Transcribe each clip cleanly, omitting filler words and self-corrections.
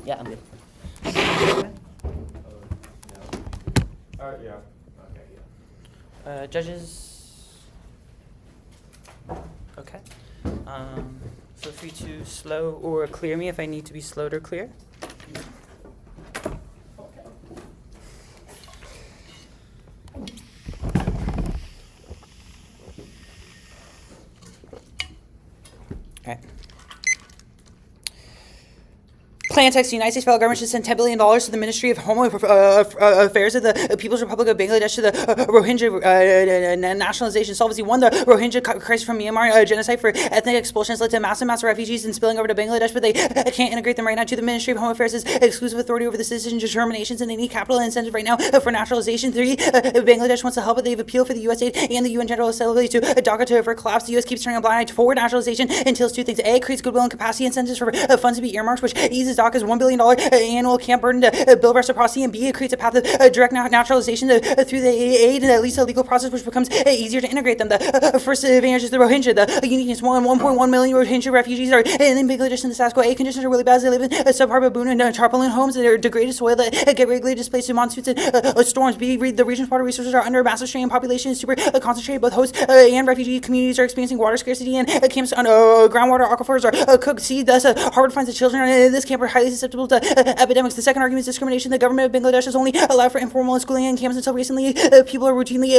Yeah, I'm good. No. Yeah. Okay, yeah. Judges? Okay. Feel free to slow or clear me if I need to be slowed or clear. Okay. Plan text: the United States federal government should send $10 billion to the Ministry of Home Affairs of the People's Republic of Bangladesh to the Rohingya nationalization. Solvency 1. The Rohingya crisis from Myanmar, genocide for ethnic expulsions led to massive refugees and spilling over to Bangladesh, but they can't integrate them right now to the Ministry of Home Affairs' exclusive authority over the citizen determinations, and they need capital incentive right now for naturalization. 3. Bangladesh wants to help, but they've appealed for the U.S. aid and the UN General Assembly to DACA to avert collapse. The U.S. keeps turning a blind eye to forward nationalization until it's two things. A, creates goodwill and capacity incentives for funds to be earmarked, which eases DACA's $1 billion annual camp burden to build reciprocity, and B, it creates a path of direct naturalization through the aid and at least a legal process which becomes easier to integrate them. The first advantage is the Rohingya. The uniqueness: 1.1 million Rohingya refugees are in Bangladesh, and the status quo. A, conditions are really bad as they live in subpar baboon and tarpaulin homes that are degraded soil that get regularly displaced in monsoons and storms. B, the region's water resources are under massive strain. Population is super concentrated. Both host and refugee communities are experiencing water scarcity, and camps on groundwater aquifers are cooked. C, thus Harvard finds that children in this camp are highly susceptible to epidemics. The second argument is discrimination. The government of Bangladesh has only allowed for informal schooling in camps until recently. People are routinely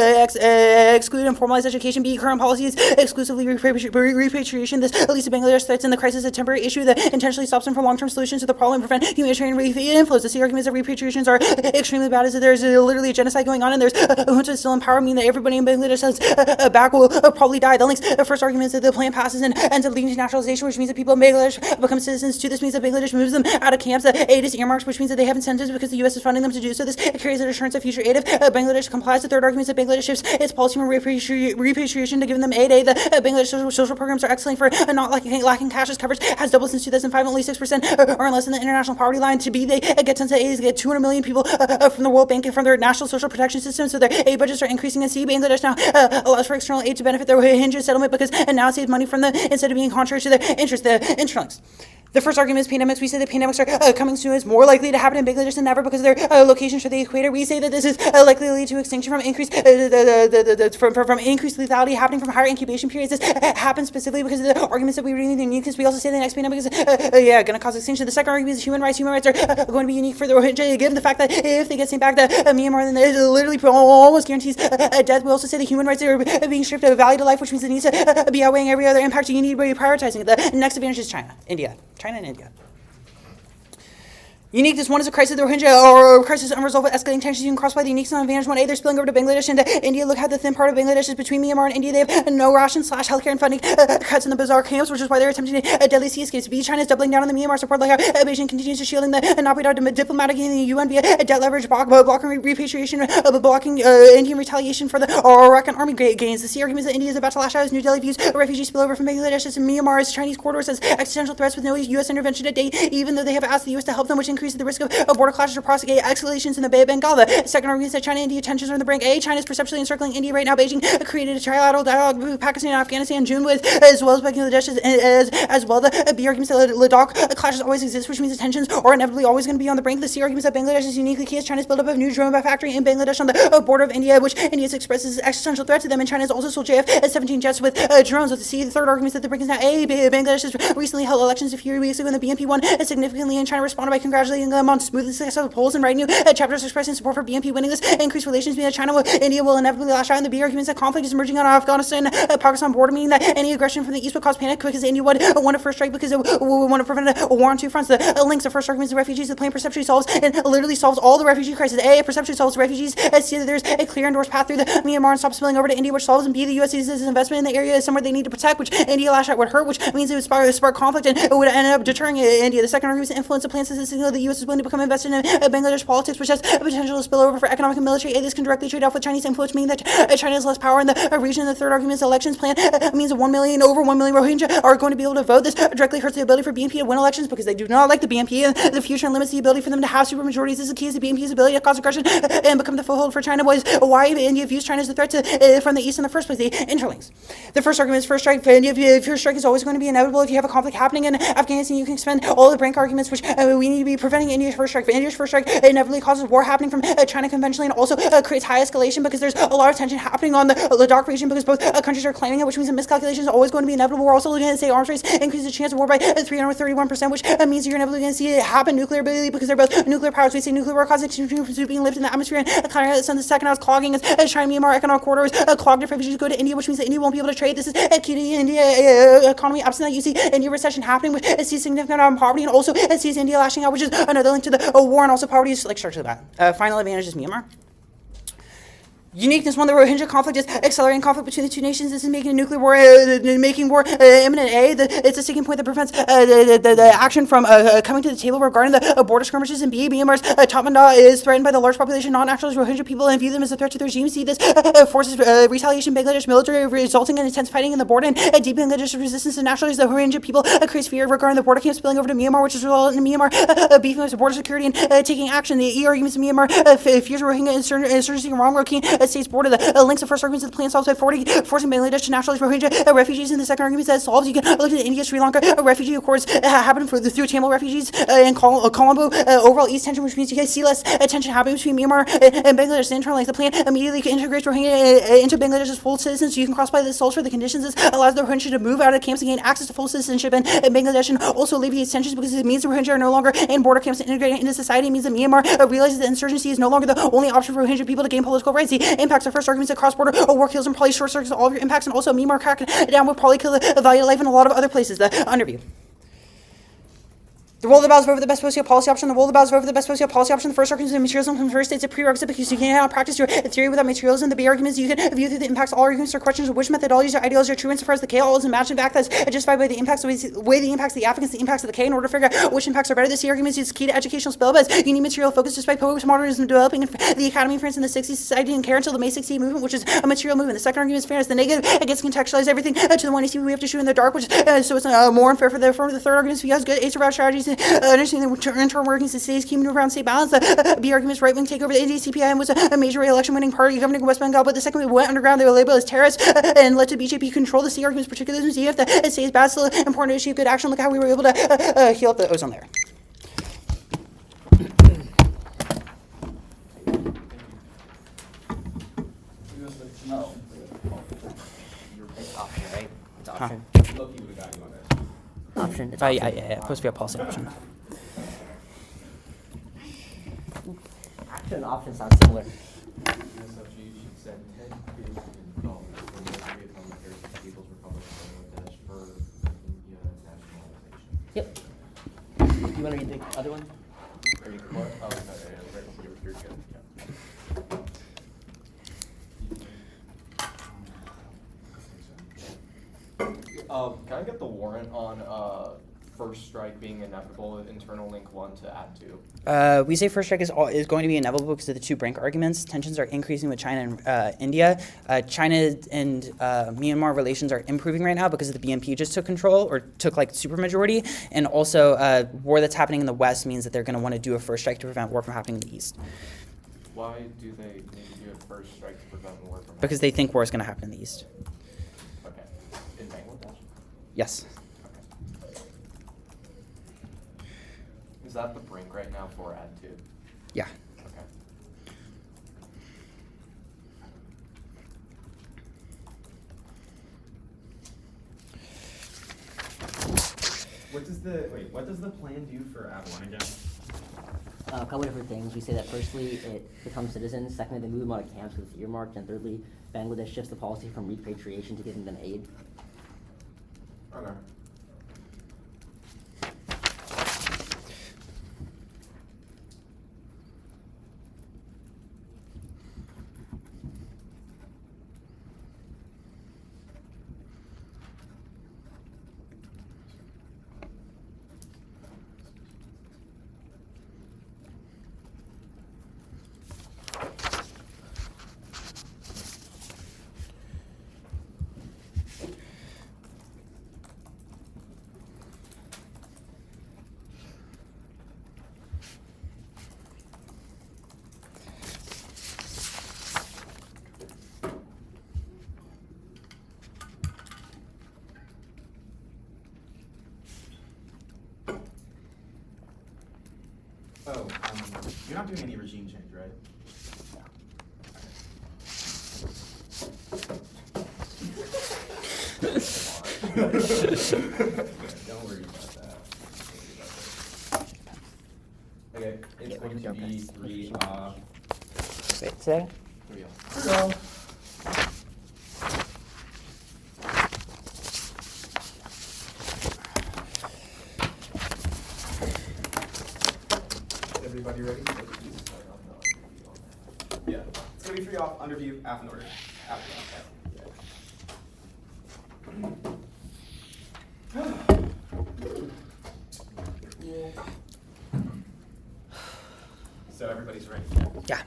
excluded in formalized education. B, current policy is exclusively repatriation. This leads to Bangladesh threats in the crisis, a temporary issue that intentionally stops them from long-term solutions to the problem and prevent humanitarian relief inflows. The C argument is that repatriations are extremely bad, as there's literally a genocide going on, and there's juntas still in power, meaning that everybody in Bangladesh has back will probably die. The links. The first argument is that the plan passes and ends up leading to naturalization, which means that people in Bangladesh become citizens. 2, this means that Bangladesh moves them out of camps. Aid is earmarked, which means that they have incentives because the U.S. is funding them to do so. This carries an assurance of future aid if Bangladesh complies. The third argument is that Bangladesh shifts its policy from repatriation to giving them aid. The Bangladesh social programs are excellent for not lacking cash. As coverage has doubled since 2005. Only 6% are less than the international poverty line. To be, they get tons of aid. They get 200 million people from the World Bank and from their national social protection system, so their aid budgets are increasing. And C, Bangladesh now allows for external aid to benefit their Rohingya settlement because now it saves money from them instead of being contrary to their interest. The interlinks. The first argument is pandemics. We say that pandemics are coming soon. It's more likely to happen in Bangladesh than ever because of their location to the equator. We say that this is likely to lead to extinction from increased from increased lethality happening from higher incubation periods. This happens specifically because of the arguments that we read in the uniqueness. We also say the next pandemic is going to cause extinction. The second argument is human rights. Human rights are going to be unique for the Rohingya, given the fact that if they get sent back to Myanmar, then it literally almost guarantees death. We also say that human rights are being stripped of value to life, which means it needs to be outweighing every other impact. You need to be prioritizing it. The next advantage is China, India and India. Uniqueness: 1 is a crisis of the Rohingya, or a crisis unresolved with escalating tensions. You can cross by the uniqueness on advantage 1A. They're spilling over to Bangladesh and India. Look how the thin part of Bangladesh is between Myanmar and India. They have no rations / healthcare and funding cuts in the bizarre camps, which is why they're attempting deadly sea escapes. B, China is doubling down on the Myanmar support, like how Beijing continues to shielding the not diplomatic in the UN via debt leverage, blocking repatriation, blocking Indian retaliation for the Arakan army gains. The C argument is that India is about to lash out as New Delhi views refugee spillover from Bangladesh as Myanmar as Chinese corridors as existential threats with no U.S. intervention to date, even though they have asked the U.S. to help them, which increases the risk of border clashes or prosecute escalations in the Bay of Bengal. The second argument is that China and India tensions are on the brink. A, China is perceptually encircling India right now. Beijing created a trilateral dialogue with Pakistan and Afghanistan in June with, as well as Bangladesh as well. The B argument is that Ladakh clashes always exist, which means the tensions are inevitably always going to be on the brink. The C argument is that Bangladesh is uniquely key as China's buildup of new drone factory in Bangladesh on the border of India, which India expresses as existential threat to them, and China has also sold JF-17 jets with drones. With the C, the third argument is that the brink is now A. Bangladesh has recently held elections a few weeks ago, and the BNP won significantly, and China responded by congratulating them on smoothly successful polls and writing new chapters expressing support for BNP winning. This increased relations between China and India will inevitably lash out, and the B arguments that conflict is emerging on Afghanistan Pakistan border, meaning that any aggression from the east would cause panic because India would want to first strike because it would want to prevent a war on two fronts. The links: the first argument is the refugees. The plan perceptually solves and literally solves all the refugee crisis. A, perceptually solves refugees. C, that there's a clear endorsed path through the Myanmar and stop spilling over to India, which solves. And B, the U.S. sees this investment in the area as somewhere they need to protect, which India lash out would hurt, which means it would spark conflict and it would end up deterring India. The second argument is the influence of plans to signal the U.S. is willing to become invested in Bangladesh politics, which has a potential to spill over for economic and military aid. This can directly trade off with Chinese influence, meaning that China has less power in the region. And the third argument is the elections plan means that over 1 million Rohingya are going to be able to vote. This directly hurts the ability for BNP to win elections because they do not like the BNP in the future and limits the ability for them to have super majorities. This is the key is the BNP's ability to cause aggression and become the foothold for China. Why India views China as a threat from the east in the first place. The interlinks. The first argument is first strike. First strike is always going to be inevitable. If you have a conflict happening in Afghanistan, you can expend all the rank arguments, which we need to be preventing India's first strike. But India's first strike inevitably causes war happening from China conventionally, and also creates high escalation because there's a lot of tension happening on the Ladakh region because both countries are claiming it, which means a miscalculation is always going to be inevitable. We're also looking at say arms race increases the chance of war by 331%, which means you're inevitably going to see it happen nuclear ability because they're both nuclear powers. We say nuclear war causes being lifted in the atmosphere and climate sun. The second house clogging as China Myanmar economic corridors clogged if refugees go to India, which means that India won't be able to trade. This is key to the India economy. Absent that, you see India recession happening, which sees significant amount of poverty, and also sees India lashing out, which is another link to the war, and also poverty is like structurally bad. Final advantage is Myanmar. Uniqueness: one, the Rohingya conflict is accelerating conflict between the two nations. This is making a nuclear war, making war imminent. It's a sticking point that prevents the action from coming to the table regarding the border skirmishes. And B, Myanmar's top mandat is threatened by the large population of non-nationals Rohingya people and view them as a threat to the regime. See, this forces retaliation in Bangladesh military, resulting in intense fighting in the border and deepening Bangladesh's resistance to nationalists. The Rohingya people creates fear regarding the border camps spilling over to Myanmar, which is resulting in Myanmar beefing up border security and taking action. The E arguments in Myanmar fears Rohingya insurgency in wrong Rakhine state's border. The links of first arguments of the plan solves by forcing Bangladesh to nationalize Rohingya refugees. In the second argument that solves, you can look at the India-Sri Lanka refugee accords happened through Tamil refugees in Colombo. Overall east tension, which means you can see less tension happening between Myanmar and Bangladesh. Internally, the plan immediately integrates Rohingya into Bangladesh's full citizens, so you can cross by the solves for the conditions. This allows the Rohingya to move out of camps and gain access to full citizenship in Bangladesh, and also alleviates tensions because it means the Rohingya are no longer in border camps and integrating into society. It means that Myanmar realizes that insurgency is no longer the only option for Rohingya people to gain political rights. The impacts of first arguments at cross-border war kills and probably short circuits all of your impacts, and also Myanmar crack down would probably kill the value of life in a lot of other places. The underview. The role of the balance vote for the best policy option. The role of the balance vote for the best policy option. The first argument is that materialism from first states a prerequisite because you cannot practice your theory without materialism. The B argument is you can view through the impacts. All arguments or questions of which methodologies or ideologies are true insofar as the K all is imagined back that's justified by the impacts, the way the impacts the Africans, the impacts of the K in order to figure out which impacts are better. The C argument is key to educational spellbuzz. You need material focus despite postmodernism developing in the academy in France in the 60s. Society didn't care until the May 68 movement, which is a material movement. The second argument is fairness. The negative gets contextualized everything to the one you see we have to shoot in the dark, which so it's more unfair for the former. The third argument is we have good ace around strategies understanding the internal workings of states, keeping around state balance. The B argument is right-wing takeover. The NDCPIM was a major election-winning party governing West Bengal, but the second we went underground, they were labeled as terrorists and led to BJP control. The C argument is particularism. See if the state is bad, still important to achieve good action. Look how we were able to heal up the ozone layer. Option, right? It's option. Loki would have got you on that. Option. It's option. Yeah. Supposed to be a policy option. Action and option sound similar. So you said 10 billion dollars for the Vietnam affairs of the People's Republic of Bangladesh for India nationalization. Yep. You want to read the other one? Or you could what? Oh, no, right, you're good. Yeah. Can I get the warrant on first strike being inevitable, internal link 1 to add 2? We say first strike is going to be inevitable because of the two Brink arguments. Tensions are increasing with China and India. China and Myanmar relations are improving right now because the BNP just took control or took like supermajority, and also war that's happening in the West means that they're going to want to do a first strike to prevent war from happening in the East. Why do they need to do a first strike to prevent war from Because they think war is going to happen in the East. Okay. In Bangladesh? Yes. Okay. Is that the brink right now for add 2? Yeah. Okay. What does the plan do for add 1 again? A couple different things. We say that firstly, it becomes citizens. Secondly, they move them out of camps because it's earmarked. And thirdly, Bangladesh shifts the policy from repatriation to giving them aid. Okay. Oh, you're not doing any regime change, right? Don't worry about that. Okay, it's going to be 3 off. Wait, say? 3 off. Everybody ready? Yeah, it's gonna be 3 off, under view, half in order. After So everybody's ready. Yeah.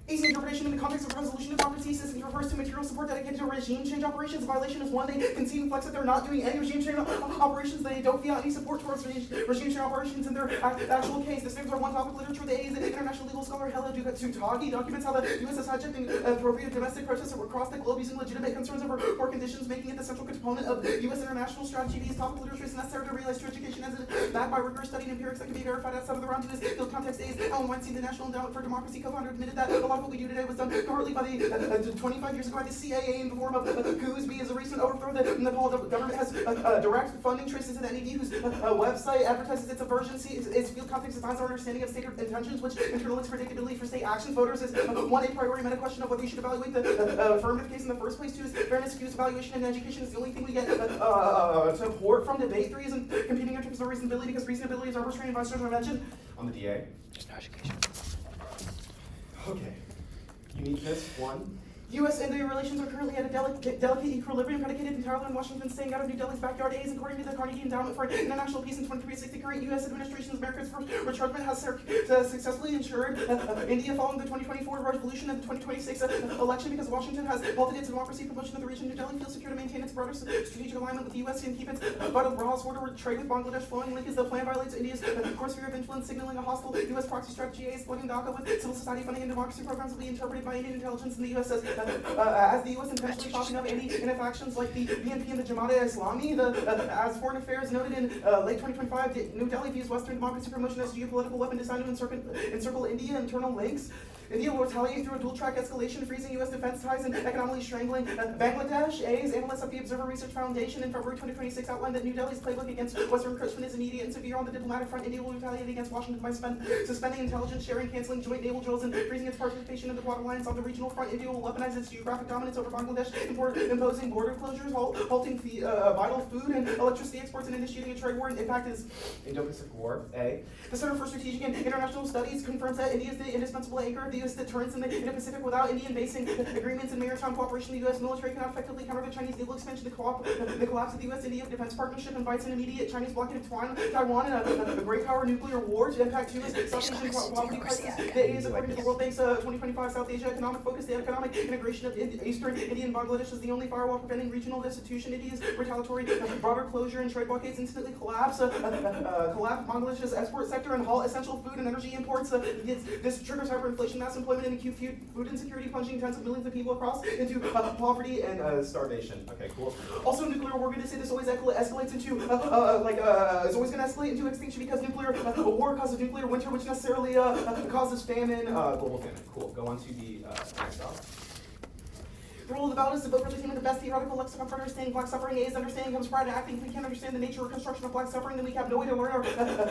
Easy interpretation in the context of resolution of democracy system refers to material support dedicated to regime change operations. The violation is one they concede and flex that they're not doing any regime change operations. They don't feel any support towards regime change operations in their actual case. The statements are one topic literature. The A is an international legal scholar Hella Tutagi documents how the U.S. is hijacking appropriate domestic protests across the globe using legitimate concerns over poor conditions, making it the central component of U.S. international strategy. These topic literature is necessary to realize true education as it is backed by rigorous study and empirics that can be verified outside of the round. In this field context, A is Ellen Weinstein, the National Endowment for Democracy co-founder, admitted that a lot of what we do today was done covertly by the 25 years ago by the CIA in the form of coups. B is a recent overthrow that the Nepal government has direct funding traces to the NED, whose website advertises its aversion. C is its field context defines our understanding of state intentions, which in turn links predictably for state action. Voters is one a priori meta question of whether you should evaluate the affirmative case in the first place. 2 is fairness, excuse, evaluation, and education is the only thing we get support from. Debate. 3 is competing in terms of reasonability, because reasonability is arbitrary and vice versa. Mentioned On the DA. Just no education. Okay. Uniqueness, 1. U.S.-India relations are currently at a delicate equilibrium predicated entirely on Washington staying out of New Delhi's backyard. A's, according to the Carnegie Endowment for International Peace in 2360, current U.S. administration's America's first retrenchment has successfully ensured India following the 2024 revolution and the 2026 election, because Washington has halted its democracy promotion of the region. New Delhi feels secure to maintain its broader strategic alignment with the U.S. and keep its vital cross-border trade with Bangladesh flowing. Link is the plan violates India's core sphere of influence, signaling a hostile U.S. proxy strategy. A, exploiting Dhaka with civil society funding and democracy programs will be interpreted by Indian intelligence and the U.S. as the U.S. intentionally propping up anti-INF actions like the BNP and the Jamaat-e-Islami. As Foreign Affairs noted in late 2025, New Delhi views Western democracy promotion as a geopolitical weapon designed to encircle India internal links. India will retaliate through a dual-track escalation, freezing U.S. defense ties and economically strangling Bangladesh. A's analysts at the Observer Research Foundation in February 2026 outlined that New Delhi's playbook against Western encroachment is immediate and severe. On the diplomatic front, India will retaliate against Washington by suspending intelligence sharing, canceling joint naval drills, and freezing its participation in the Quad Alliance. On the regional front, India will weaponize its geographic dominance over Bangladesh, imposing border closures, halting vital food and electricity exports, and initiating a trade war. And impact is Indo-Pacific War, A. The Center for Strategic and International Studies confirms that India is the indispensable anchor of the U.S. deterrence in the Indo-Pacific. Without Indian basing agreements and maritime cooperation, the U.S. military cannot effectively counter the Chinese naval expansion. The collapse of the U.S.-India defense partnership invites an immediate Chinese blockade of Taiwan and a great power nuclear war. To impact 2 is South Asian poverty crisis. The A is, according to the World Bank's 2025 South Asia economic focus, the economic integration of Eastern India and Bangladesh is the only firewall preventing regional destitution. India's retaliatory broader closure and trade blockades instantly collapse Bangladesh's export sector and halt essential food and energy imports. This triggers hyperinflation, mass employment, and acute food insecurity, plunging tens of millions of people across into poverty and starvation. Okay, cool. Also, nuclear war. We're going to say this always escalates into is always going to escalate into extinction, because nuclear war causes nuclear winter, which necessarily causes famine. Global famine. Cool. Go on to the next stop. The role of the ballot is to vote for the team with the best theoretical lexicon for understanding black suffering. A is understanding comes prior to acting. If we can't understand the nature or construction of black suffering, then we have no way to learn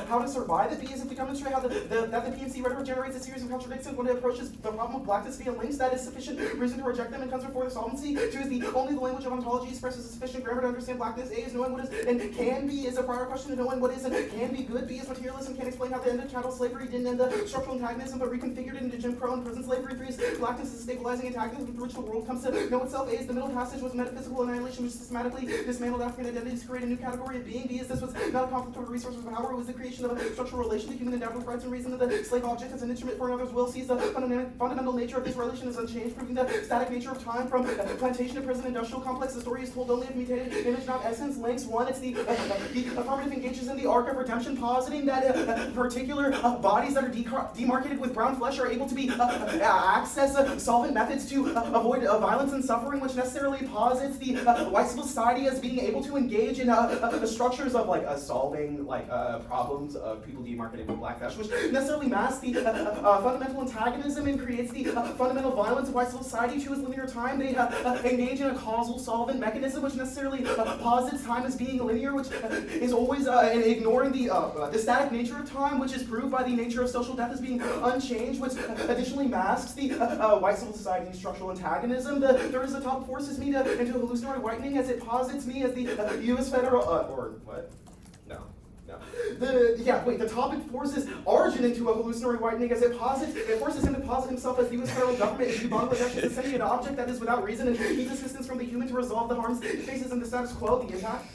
how to survive it. B is if we demonstrate how that the PNC rhetoric generates a series of contradictions when it approaches the problem of blackness via links, that is sufficient reason to reject them and comes before the solvency. 2 is only the language of ontology expresses sufficient grammar to understand blackness. A is knowing what is and can be is a prior question to knowing what is and can be good. B is materialism can explain how the end of chattel slavery didn't end the structural antagonism but reconfigured it into Jim Crow and prison slavery. 3 is blackness is stabilizing antagonism through which the world comes to know itself. A is the middle passage was metaphysical annihilation, which systematically dismantled African identities to create a new category of being. B is this was not a conflict over resources of power, it was the creation of a structural relation to human endowed with rights and reason of the slave object as an instrument for another's will. Sees the fundamental nature of this relation is unchanged, proving the static nature of time from plantation to prison industrial complex. The story is told only of mutated image, not essence. Links 1, it's the affirmative engages in the arc of redemption, positing that particular bodies that are demarcated with brown flesh are able to be access solvent methods to avoid violence and suffering, which necessarily posits the white civil society as being able to engage in the structures of like solving like problems of people demarcated with blackfash, which necessarily masks the fundamental antagonism and creates the fundamental violence of white civil society to its linear time. They engage in a causal solvent mechanism, which necessarily posits time as being linear, which is always ignoring the static nature of time, which is proved by the nature of social death as being unchanged, which additionally masks the white civil society's structural antagonism. The third is the top forces me into hallucinatory whitening, as it posits me as the U.S. federal or what? No. The topic forces Arjun into a hallucinatory whitening, as it forces him to posit himself as the U.S. federal government is Bangladesh is essentially an object that is without reason and needs assistance from the human to resolve the harms it faces in the status quo, the impact.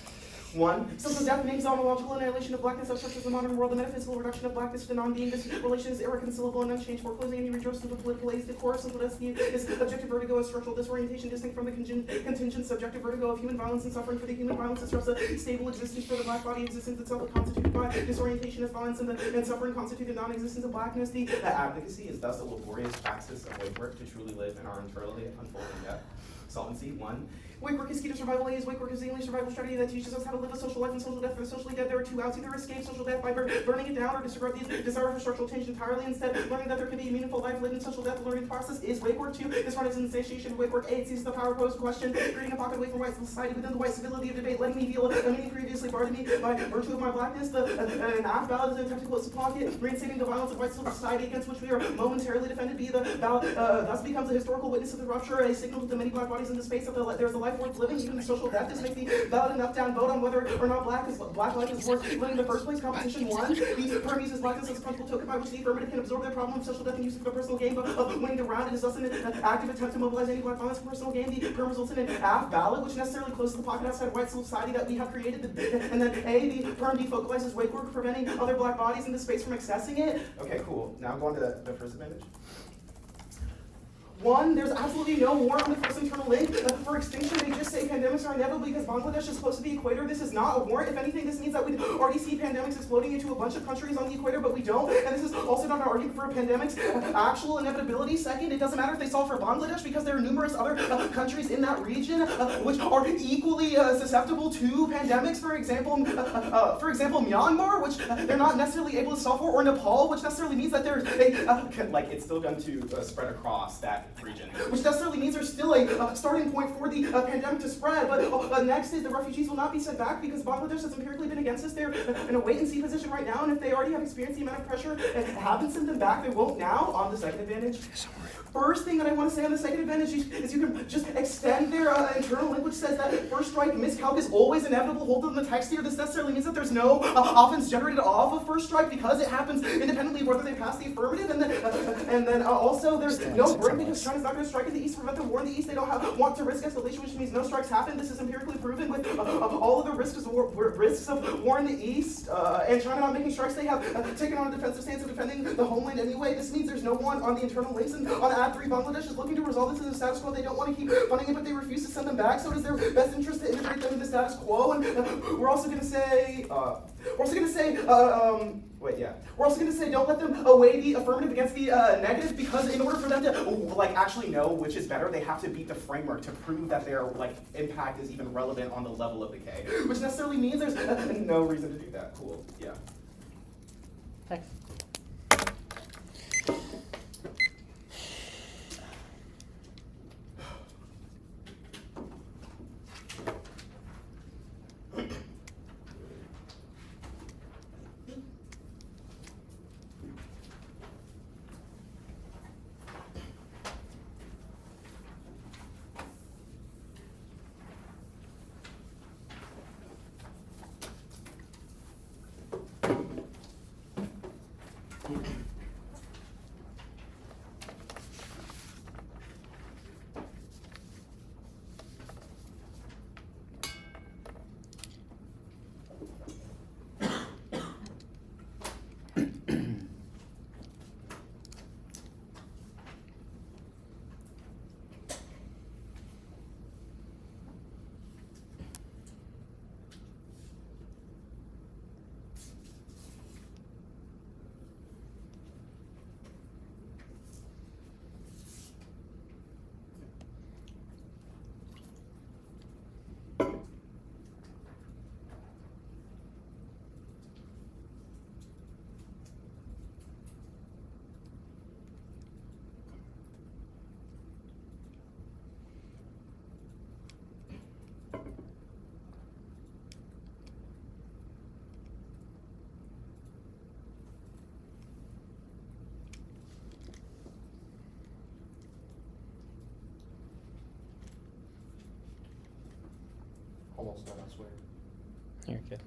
1. Social death means ontological annihilation of blackness as such as the modern world. The metaphysical reduction of blackness to non-being. This relation is irreconcilable and unchanged. Foreclosing any redress to the political ace. The core simple destiny is objective vertigo as structural disorientation, distinct from the contingent subjective vertigo of human violence and suffering. For the human violence disrupts a stable existence. For the black body existence itself constituted by disorientation as violence and suffering constituted non-existence of blackness. The advocacy is thus a laborious praxis of wake work to truly live in our internally unfolding death. Solvency. 1. Wake work is key to survival aid. Wake work is the only survival strategy that teaches us how to live a social life and social death. For the socially dead, there are two outs: either escape social death by burning it down, or disregard the desire for structural change entirely. Instead, learning that there can be a meaningful life lived in social death. The learning process is wake work. 2. This one is an insatiation of wake work. 8. Sees the power posed question, creating a pocket away from white society within the white civility of debate, letting me feel a meaning previously barred to me by virtue of my blackness. An act ballot is an attempt to close the pocket, reinstating the violence of white civil society against which we are momentarily defended. The ballot thus becomes a historical witness of the rupture, a signal to the many black bodies in the space that there's a life worth living, even social death. This makes the ballot an up-down vote on whether or not black life is worth living in the first place. Competition 1. The term uses blackness as a principal token by which the affirmative can absorb the problem of social death and use it for the personal gain of winning the round. It is thus an active attempt to mobilize any black violence for personal gain. The term results in an AF ballot, which necessarily closes the pocket outside white civil society that we have created. And then A, the term defocalizes wake work, preventing other black bodies in the space from accessing it. Okay, cool. Now I'm going to the first advantage. 1, there's absolutely no war on the first internal link. For extinction, they just say pandemics are inevitable because Bangladesh is close to the equator. This is not a warrant. If anything, this means that we'd already see pandemics exploding into a bunch of countries on the equator, but we don't. And this is also not an argument for a pandemic's actual inevitability. Second, it doesn't matter if they solve for Bangladesh because there are numerous other countries in that region which are equally susceptible to pandemics. For example, Myanmar, which they're not necessarily able to solve for, or Nepal, which necessarily means that there's it's still going to spread across that region, which necessarily means there's still a starting point for the pandemic to spread. But next is the refugees will not be sent back because Bangladesh has empirically been against us. They're in a wait-and-see position right now, and if they already have experienced the amount of pressure and haven't sent them back, they won't now. On the second advantage. First thing that I want to say on the second advantage is you can just extend their internal link, which says that first strike miscalc is always inevitable. Hold them in the text here. This necessarily means that there's no offense generated off of first strike because it happens independently of whether they pass the affirmative. And then also there's no break because China's not going to strike in the east to prevent the war in the east. They don't want to risk escalation, which means no strikes happen. This is empirically proven with all of the risks of war in the east. And China not making strikes, they have taken on a defensive stance of defending the homeland anyway. This means there's no one on the internal links. And on Ad 3, Bangladesh is looking to resolve this in the status quo. They don't want to keep funding it, but they refuse to send them back. So it is their best interest to integrate them in the status quo. And we're also going to say, don't let them weigh the affirmative against the negative, because in order for them to actually know which is better, they have to beat the framework to prove that their impact is even relevant on the level of decay, which necessarily means there's no reason to do that. Cool. Yeah. Text. almost done, I swear. You're good.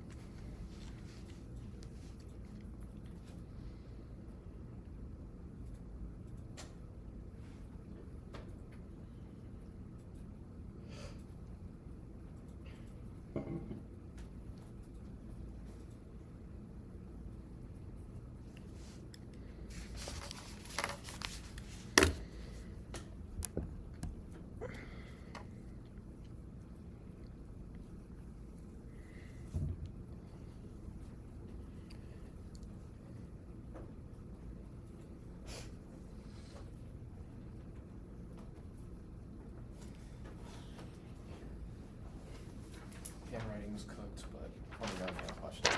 Handwriting was cooked, but let me know if you have questions.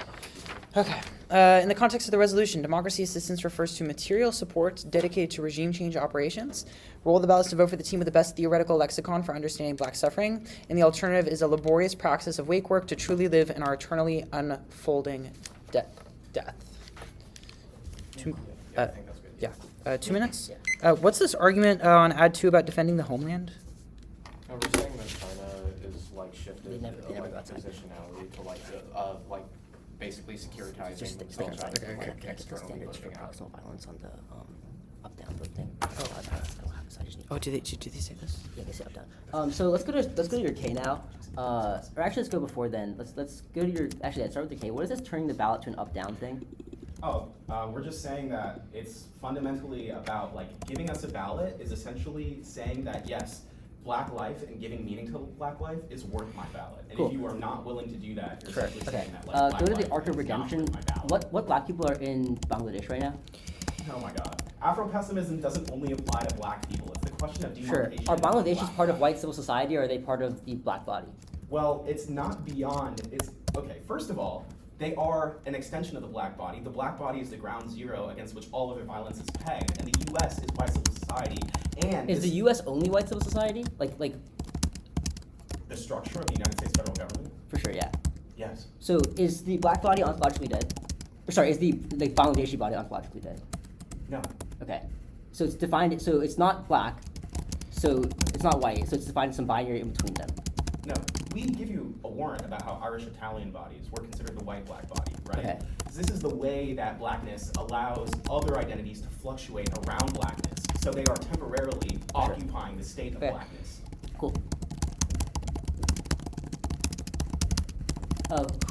Okay. In the context of the resolution, democracy assistance refers to material support dedicated to regime change operations. Roll of the ballot is to vote for the team with the best theoretical lexicon for understanding black suffering, and the alternative is a laborious praxis of wake work to truly live in our eternally unfolding death. I think that's good. Yeah. 2 minutes? Yeah. What's this argument on Ad 2 about defending the homeland? We're saying that China is like shifted They never like got to that. positionality to like basically securitizing Just themselves standards, as like the externally standards for moving out. proximal violence on the up-down vote thing. I don't have this, I just need. Oh, do they say this? Yeah, they say up-down. So let's go to your K now. Or actually, let's go before then. Let's go to your. Actually, let's start with the K. What is this turning the ballot to an up-down thing? Oh, we're just saying that it's fundamentally about, like, giving us a ballot is essentially saying that, yes, black life and giving meaning to black life is worth my ballot. And Cool. if you are not willing to do that, you're Sure. essentially Okay. saying that, like, black Go to life the Arc of is not Redemption. worth my ballot. What black people are in Bangladesh right now? Oh my god. Afro-pessimism doesn't only apply to black people. It's the question of Sure. demarcation. Are of Bangladeshis black part of life. white civil society, or are they part of the black body? Well, it's not beyond, it's, okay, first of all, they are an extension of the black body. The black body is the ground zero against which all other violence is pegged, and the US is white civil society, and Is the this- U.S. only white civil society? Like the structure of the United States federal government? for sure, yeah. Yes. So is the black body ontologically dead? Or sorry, is the Bangladeshi body ontologically dead? No. Okay. So it's defined. So it's not black. So it's not white. So it's defined as some binary in between them. No. We give you a warrant about how Irish Italian bodies were considered the white black body, right? Okay. 'Cause this is the way that blackness allows other identities to fluctuate around blackness. So they are temporarily occupying the state of Okay. blackness. Cool.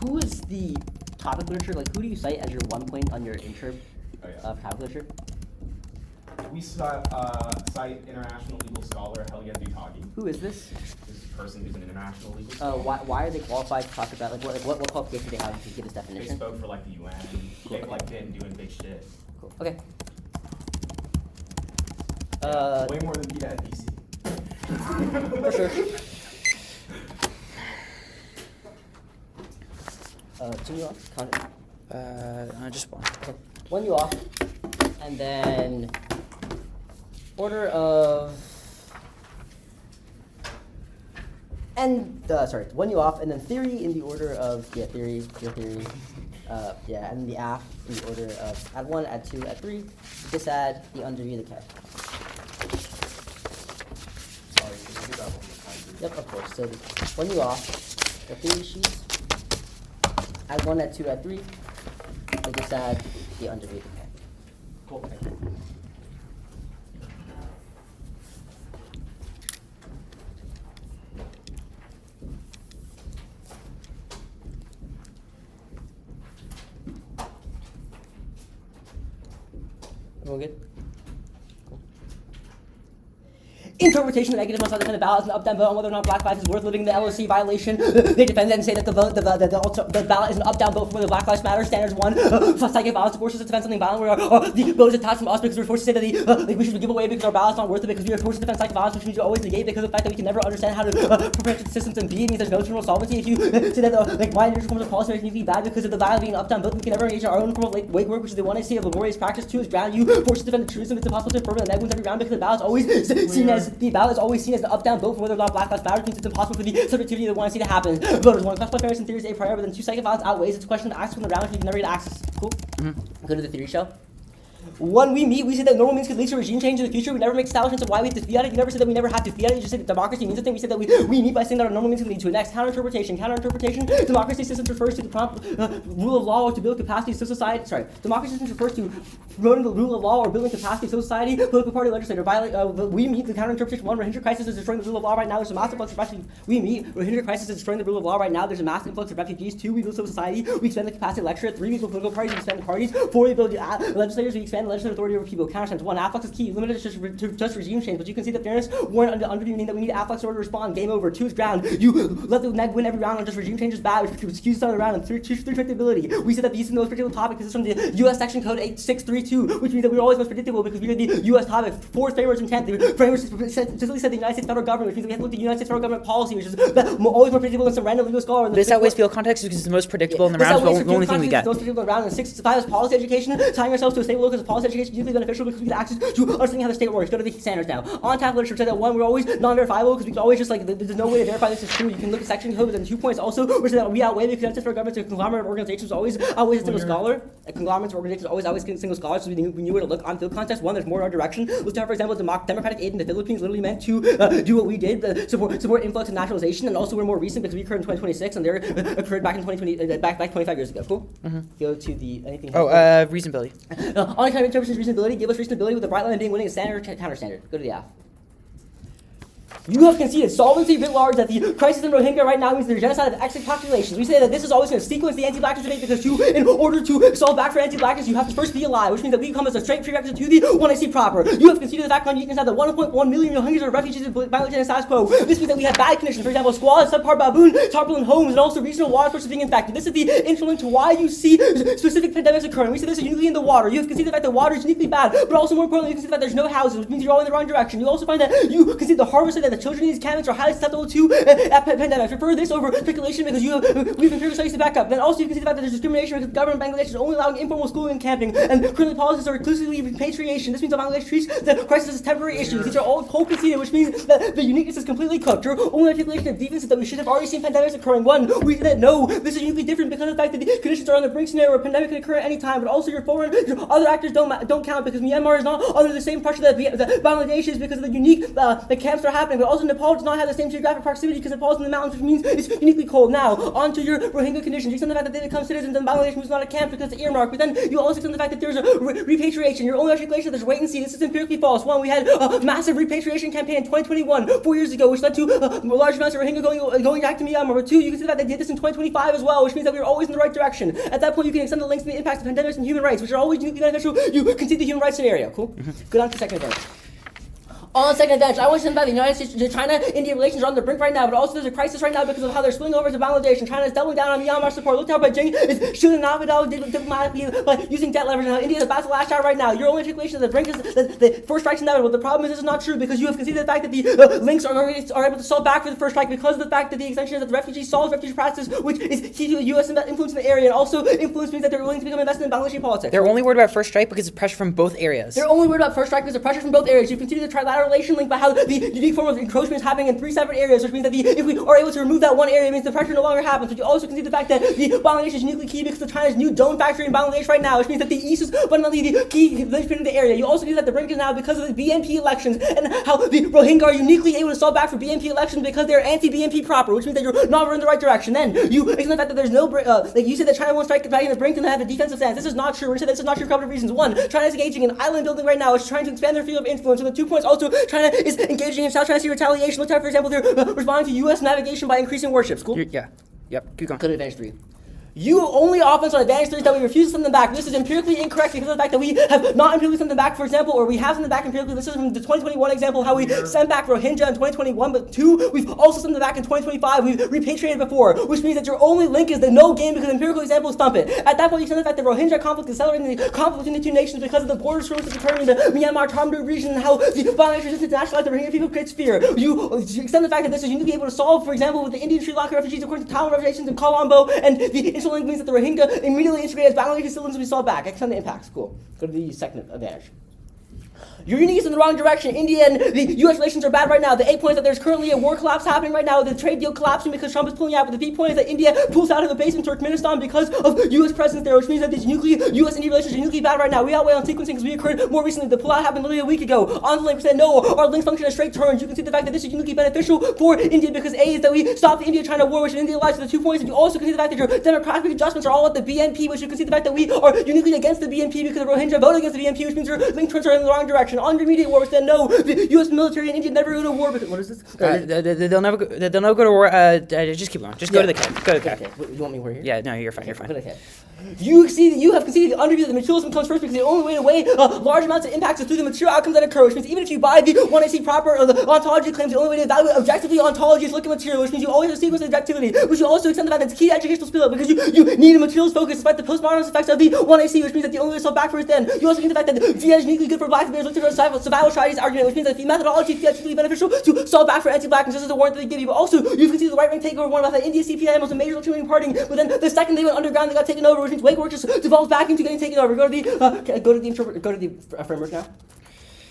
Who is the topic literature? Like, who do you cite as your 1 point on your intro Oh, yeah. of topic literature? We cite international legal scholar Helga Dutagi. Who is this? This is a person who's an international legal scholar. Why are they qualified to talk about what qualifications do they have to give this They definition? spoke for like the UN. They've like been doing big shit. Cool. Okay. Way more than PETA at DC. For sure. Two you off. Just one. Okay. One you off, and then order of sorry, one you off, and then theory in the order of theory, your theory, and then the af in the order of add 1, add 2, add 3, disadd, the under, the K. Sorry, can you do that one more time, please? Yep, of course. So one you off, the theory sheets, add 1, add 2, add 3, and disadd, the under, the K. Cool. Everyone good? Interpretation of negative must not defend the ballot and up-down vote on whether or not black life is worth living in the LOC violation. They defend that and say that the ballot is an up-down vote for whether Black Lives Matter. Standards 1, psychic violence forces us to defend something violent. The vote is attached from us because we're forced to say that we should give away because our ballot's not worth it, because we are forced to defend psychic violence, which means you always negate because of the fact that we can never understand how to perpetuate the systems, and B, it means there's no internal solvency. If you say that why your forms of policy making you be bad because of the ballot being an up-down vote, we can never engage in our own form of wake work, which is the one I see of laborious practice. 2 is ground you forced to defend the truism. It's impossible to affirm the negligence every round because the ballot is always seen as an up-down vote for whether or not Black Lives Matter, means it's impossible for the subjectivity of the one I see to happen. Voters 1, classified fairness and theories a priori, but then 2, psychic violence outweighs its question of access from the round, which you can never get access. Cool? Go to the theory show. When we meet, we say that normal means could lead to regime change in the future. We never make establishments of why we have to fiat it. You never said that we never have to fiat it. You just said that democracy means a thing. We said that we meet by saying that our normal means can lead to it. Next, counter-interpretation. Counter-interpretation. Democracy systems refers to the prompt rule of law or to build capacity of civil society. Sorry. Democracy systems refers to promoting the rule of law or building capacity of civil society, political party, legislator. We meet the counter-interpretation. One, Rohingya crisis is destroying the rule of law right now. There's a massive influx of refugees. We meet Rohingya crisis is destroying the rule of law right now. There's a massive influx of refugees. 2, we build civil society. We expand the capacity of lecture. 3, we build political parties. We expand the parties. 4, we build legislators. We expand the legislative authority over people. Countersense. 1, afflux is key. Limited to just regime change. But you can see the fairness warrant under meaning that we need afflux in order to respond. Game over. 2 is ground. You let the neg win every round on just regime change is bad, which excuses on the round. And 3, predictability. We said that these are the most predictable topic. This is from the U.S. Section Code 8632, which means that we're always most predictable because we are the U.S. topic. 4 framers intent. The framers specifically said the United States federal government, which means that we have to look at the United States federal government policy, which is always more predictable than some random legal scholar. This outweighs field context because it's the most predictable in the round. It's the only thing we get. It's the most predictable in the round. And 6, 5 is policy education. Tying ourselves to a stable locus of policy education is usually beneficial because we get access to understanding how the state works. Go to the standards now. On tap literature said that 1, we're always non-verifiable because we can always just there's no way to verify this is true. You can look at section code, and 2 points also, which is that we outweigh the consensus for governments. A conglomerate of organizations always outweighs a single scholar. A conglomerate of organizations always outweighs a single scholar. So we knew where to look on field context. 1, there's more in our direction. Let's have, for example, Democratic aid in the Philippines literally meant to do what we did, support influx and nationalization, and also we're more recent because we occurred in 2026 and they occurred back in 2020, back 25 years ago. Cool. Go to the anything. Reasonability. On economic interpretation, reasonability. Give us reasonability with the bright line being winning a standard or counter standard. Go to the F. You have conceded solvency writ large that the crisis in Rohingya right now means the genocide of ethnic populations. We say that this is always going to sequence the anti-blackness debate because in order to solve back for anti-blackness, you have to first be alive, which means that we come as a straight prerequisite to the 1AC proper. You have conceded the fact on uniqueness that 1.1 million Rohingyas are refugees in Bangladesh and status quo. This means that we have bad conditions. For example, squalid, subpar baboon, tarpaulin homes, and also regional water sources being infected. This is the interlink to why you see specific pandemics occurring. We say this is uniquely in the water. You have conceded the fact that water is uniquely bad, but also more importantly, you concede that there's no houses, which means you're all in the wrong direction. You also find that you concede the harvester that the children in these camps are highly susceptible to pandemics. Prefer this over speculation because we've empirical studies to back up. Then also you can see the fact that there's discrimination because the government of Bangladesh is only allowing informal schooling and camping, and currently policies are exclusively repatriation. This means that Bangladesh treats the crisis as temporary issues. These are all co-conceded, which means that the uniqueness is completely cooked. Your only articulation of defense is that we should have already seen pandemics occurring. 1, we said no, this is uniquely different because of the fact that the conditions are on the brink scenario where a pandemic can occur at any time, but also your other actors don't count because Myanmar is not under the same pressure that Bangladesh is because of the unique the camps that are happening, but also Nepal does not have the same geographic proximity because Nepal is in the mountains, which means it's uniquely cold. Now, on to your Rohingya conditions. You accept the fact that they become citizens in Bangladesh moves not a camp because it's earmarked, but then you also accept the fact that there's a repatriation. Your only articulation, there's wait and see. This is empirically false. 1, we had a massive repatriation campaign in 2021, 4 years ago, which led to large amounts of Rohingya going back to Myanmar. But 2, you can see that they did this in 2025 as well, which means that we are always in the right direction. At that point, you can extend the links to the impacts of pandemics and human rights, which are always uniquely beneficial. You concede the human rights scenario. Cool? Good on to second event. On second advantage, I want to say that the United States, China, India relations are on the brink right now, but also there's a crisis right now because of how they're spilling over to Bangladesh, and China is doubling down on Myanmar support. Look how Beijing is shooting Navidad diplomatically by using debt leverage, and how India is about to lash out right now. Your only articulation of the brink is the first strike's inevitable. The problem is this is not true because you have conceded the fact that the links are able to solve back for the first strike because of the fact that the extension is that the refugees solves refugee practices, which is key to the U.S. influence in the area, and also influence means that they're willing to become invested in Bangladeshi politics. They're only worried about first strike because of pressure from both areas. They're only worried about first strike because of pressure from both areas. You've conceded the trilateral relation link by how the unique form of encroachment is happening in 3 separate areas, which means that if we are able to remove that one area, it means the pressure no longer happens. But you also concede the fact that the Bangladesh is uniquely key because of China's new drone factory in Bangladesh right now, which means that the East is fundamentally the key linchpin in the area. You also see that the brink is now because of the BNP elections and how the Rohingya are uniquely able to solve back for BNP elections because they're anti-BNP proper, which means that you're not in the right direction. Then you explain the fact that there's no you said that China won't strike back in the brink and have a defensive stance. This is not true. We said this is not true for a couple of reasons. 1, China is engaging in island building right now. It's trying to expand their field of influence. And the 2 points also, China is engaging in South China Sea retaliation. Look at, for example, they're responding to U.S. navigation by increasing warships. Cool? Yeah. Yep. Keep going. Go to advantage 3. You only offense on advantage 3 is that we refuse to send them back. This is empirically incorrect because of the fact that we have not empirically sent them back, for example, or we have sent them back empirically. This is from the 2021 example, how we sent back Rohingya in 2021, but 2, we've also sent them back in 2025. We've repatriated before, which means that your only link is the no game because empirical examples stump it. At that point, you send the fact that Rohingya conflict is accelerating the conflict between the 2 nations because of the border skirmishes occurring in the Myanmar Tamil region and how the Bangladesh resistance to nationalize the Rohingya people creates fear. You extend the fact that this is uniquely able to solve, for example, with the Indian Sri Lanka refugees according to Tamil revelations in Colombo, and the interlink means that the Rohingya immediately integrate as Bangladeshi citizens we saw back. Extend the impacts. Cool. Go to the second advantage. You're uniting us in the wrong direction. India and the U.S. relations are bad right now. The A point is that there's currently a war collapse happening right now. The trade deal collapsing because Trump is pulling out. But the B point is that India pulls out of the base in Turkmenistan because of U.S. presence there, which means that these U.S.-India relations are uniquely bad right now. We outweigh on sequencing because we occurred more recently. The pullout happened literally a week ago. On the link said no, our links function as straight turns. You can see the fact that this is uniquely beneficial for India because A is that we stopped the India-China war, which India lies to the 2 points. And you also can see the fact that your demographic adjustments are all at the BNP, which you can see the fact that we are uniquely against the BNP because the Rohingya voted against the BNP, which means your link turns are in the wrong direction. On intermediate war, which then no, the U.S. military and India never go to war because what is this? They'll never go to war. Just keep going. Just go to the K. Go to the K. Okay. You want me where here? Yeah, no, you're fine. You're fine. Go to the K. You have conceded the underview that materialism comes first because the only way to weigh large amounts of impacts is through the material outcomes that occur, which means even if you buy the 1AC proper or the ontology claims, the only way to evaluate objectively ontology is look at material, which means you always have a sequence of objectivity, which you also extend the fact that it's key to educational skill because you need a materials focus despite the postmodernist effects of the 1AC, which means that the only way to solve back first then. You also need the fact that VIA is uniquely good for black bears, look at the survival strategies argument, which means that the methodology is theoretically beneficial to solve back for anti-blackness. This is the warrant that they give you. But also, you can see the right-wing takeover warrant about that India CPI was a major electioneering party, but then the second they went underground, they got taken over, which means Wake Work just devolves back into getting taken over. Go to the framework now.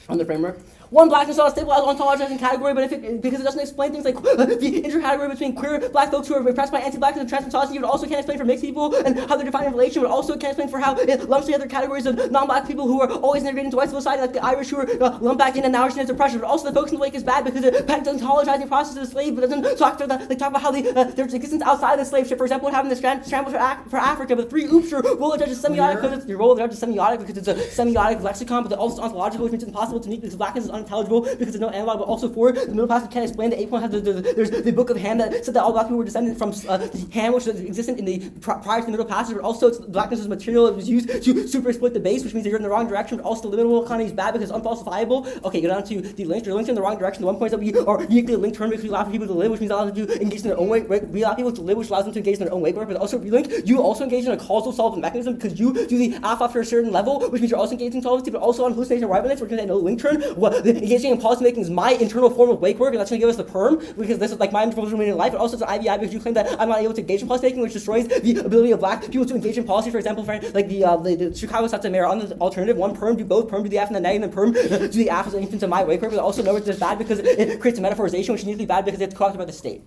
On the framework. One blackness is not a stabilized ontologizing category, but because it doesn't explain things like the intercategory between queer black folks who are repressed by anti-blackness and trans-misogyny, it also can't explain for mixed people and how they're defined in relation, but also can't explain for how it lumps the other categories of non-black people who are always integrated into white society, like the Irish who are lumped back in and now are seen as oppression. But also the focus in the Wake is bad because it patents the ontologizing process of the slave, but doesn't talk about how there's existence outside of the slave ship. For example, what happened in the scramble for Africa, but 3 oops, your role of judge is semiotic because it's a semiotic lexicon, but also ontological, which makes it impossible to meet because blackness is unintelligible because there's no analog, but also for the middle class can't explain the 8 point has there's the book of Ham that said that all black people were descended from the Ham, which was existent in the prior to the middle passage, but also blackness was material that was used to super exploit the base, which means that you're in the wrong direction, but also the liminal economy is bad because it's unfalsifiable. Okay, go down to the links. Your links are in the wrong direction. The 1 point is that we are uniquely linked term because we allow people to live, which means allows them to engage in their own way. We allow people to live, which allows them to engage in their own wake work, but also relink. You also engage in a causal solvent mechanism because you do the alpha after a certain level, which means you're also engaging in solvency, but also on hallucination and ripeness, we're going to no link turn. Engaging in policy making is my internal form of wake work, and that's going to give us the perm because this is like my internal remaining life. But also it's an IBI because you claim that I'm not able to engage in policy making, which destroys the ability of black people to engage in policy. For example, like the Chicago South Mayor on the alternative, one perm do both, perm do the F and the negative, and then perm do the F as an infant of my wake work. But also know it's bad because it creates a metaphorization, which is usually bad because it's co-opted by the state.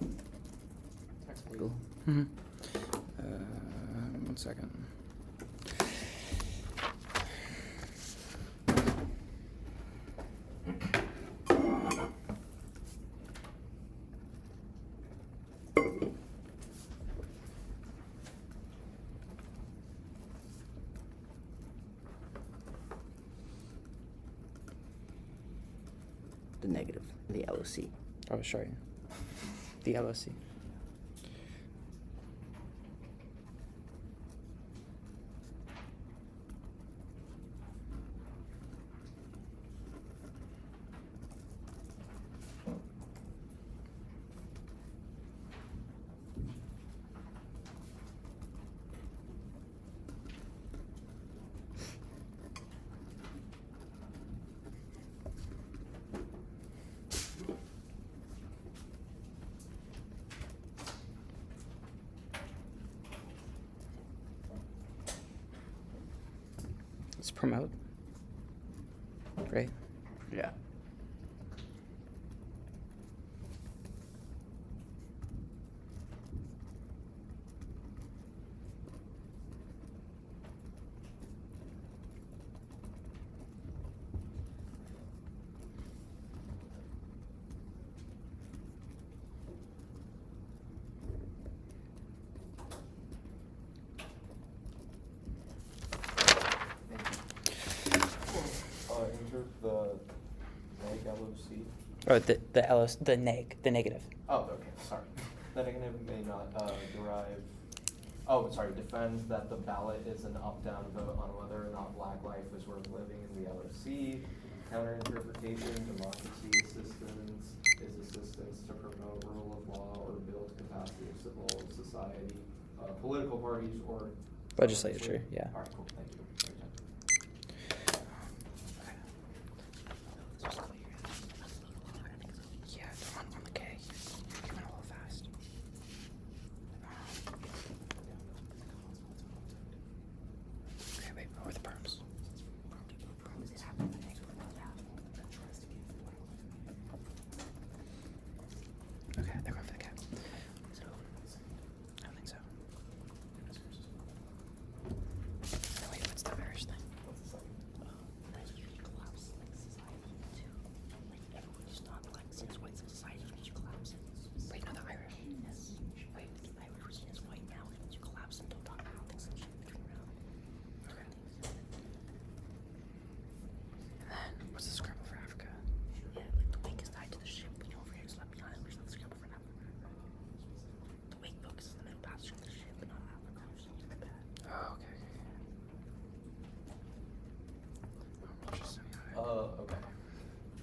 Cool. Mm-hmm. 1 second. The negative, the LOC. Oh, sorry. The LOC. Let's promote. Great. Yeah. Enter the neg LOC. Oh, the negative. Oh, okay, sorry. The negative may not derive. Oh, sorry. Defend that the ballot is an up-down vote on whether or not Black life is worth living in the LOC. Counter-interpretation: democracy assistance is assistance to promote rule of law or build capacity of civil society, political parties, or Legislature. Yeah. All right, cool. Thank you. Yeah, on the K. You went a little fast. Okay, wait, what are the perms?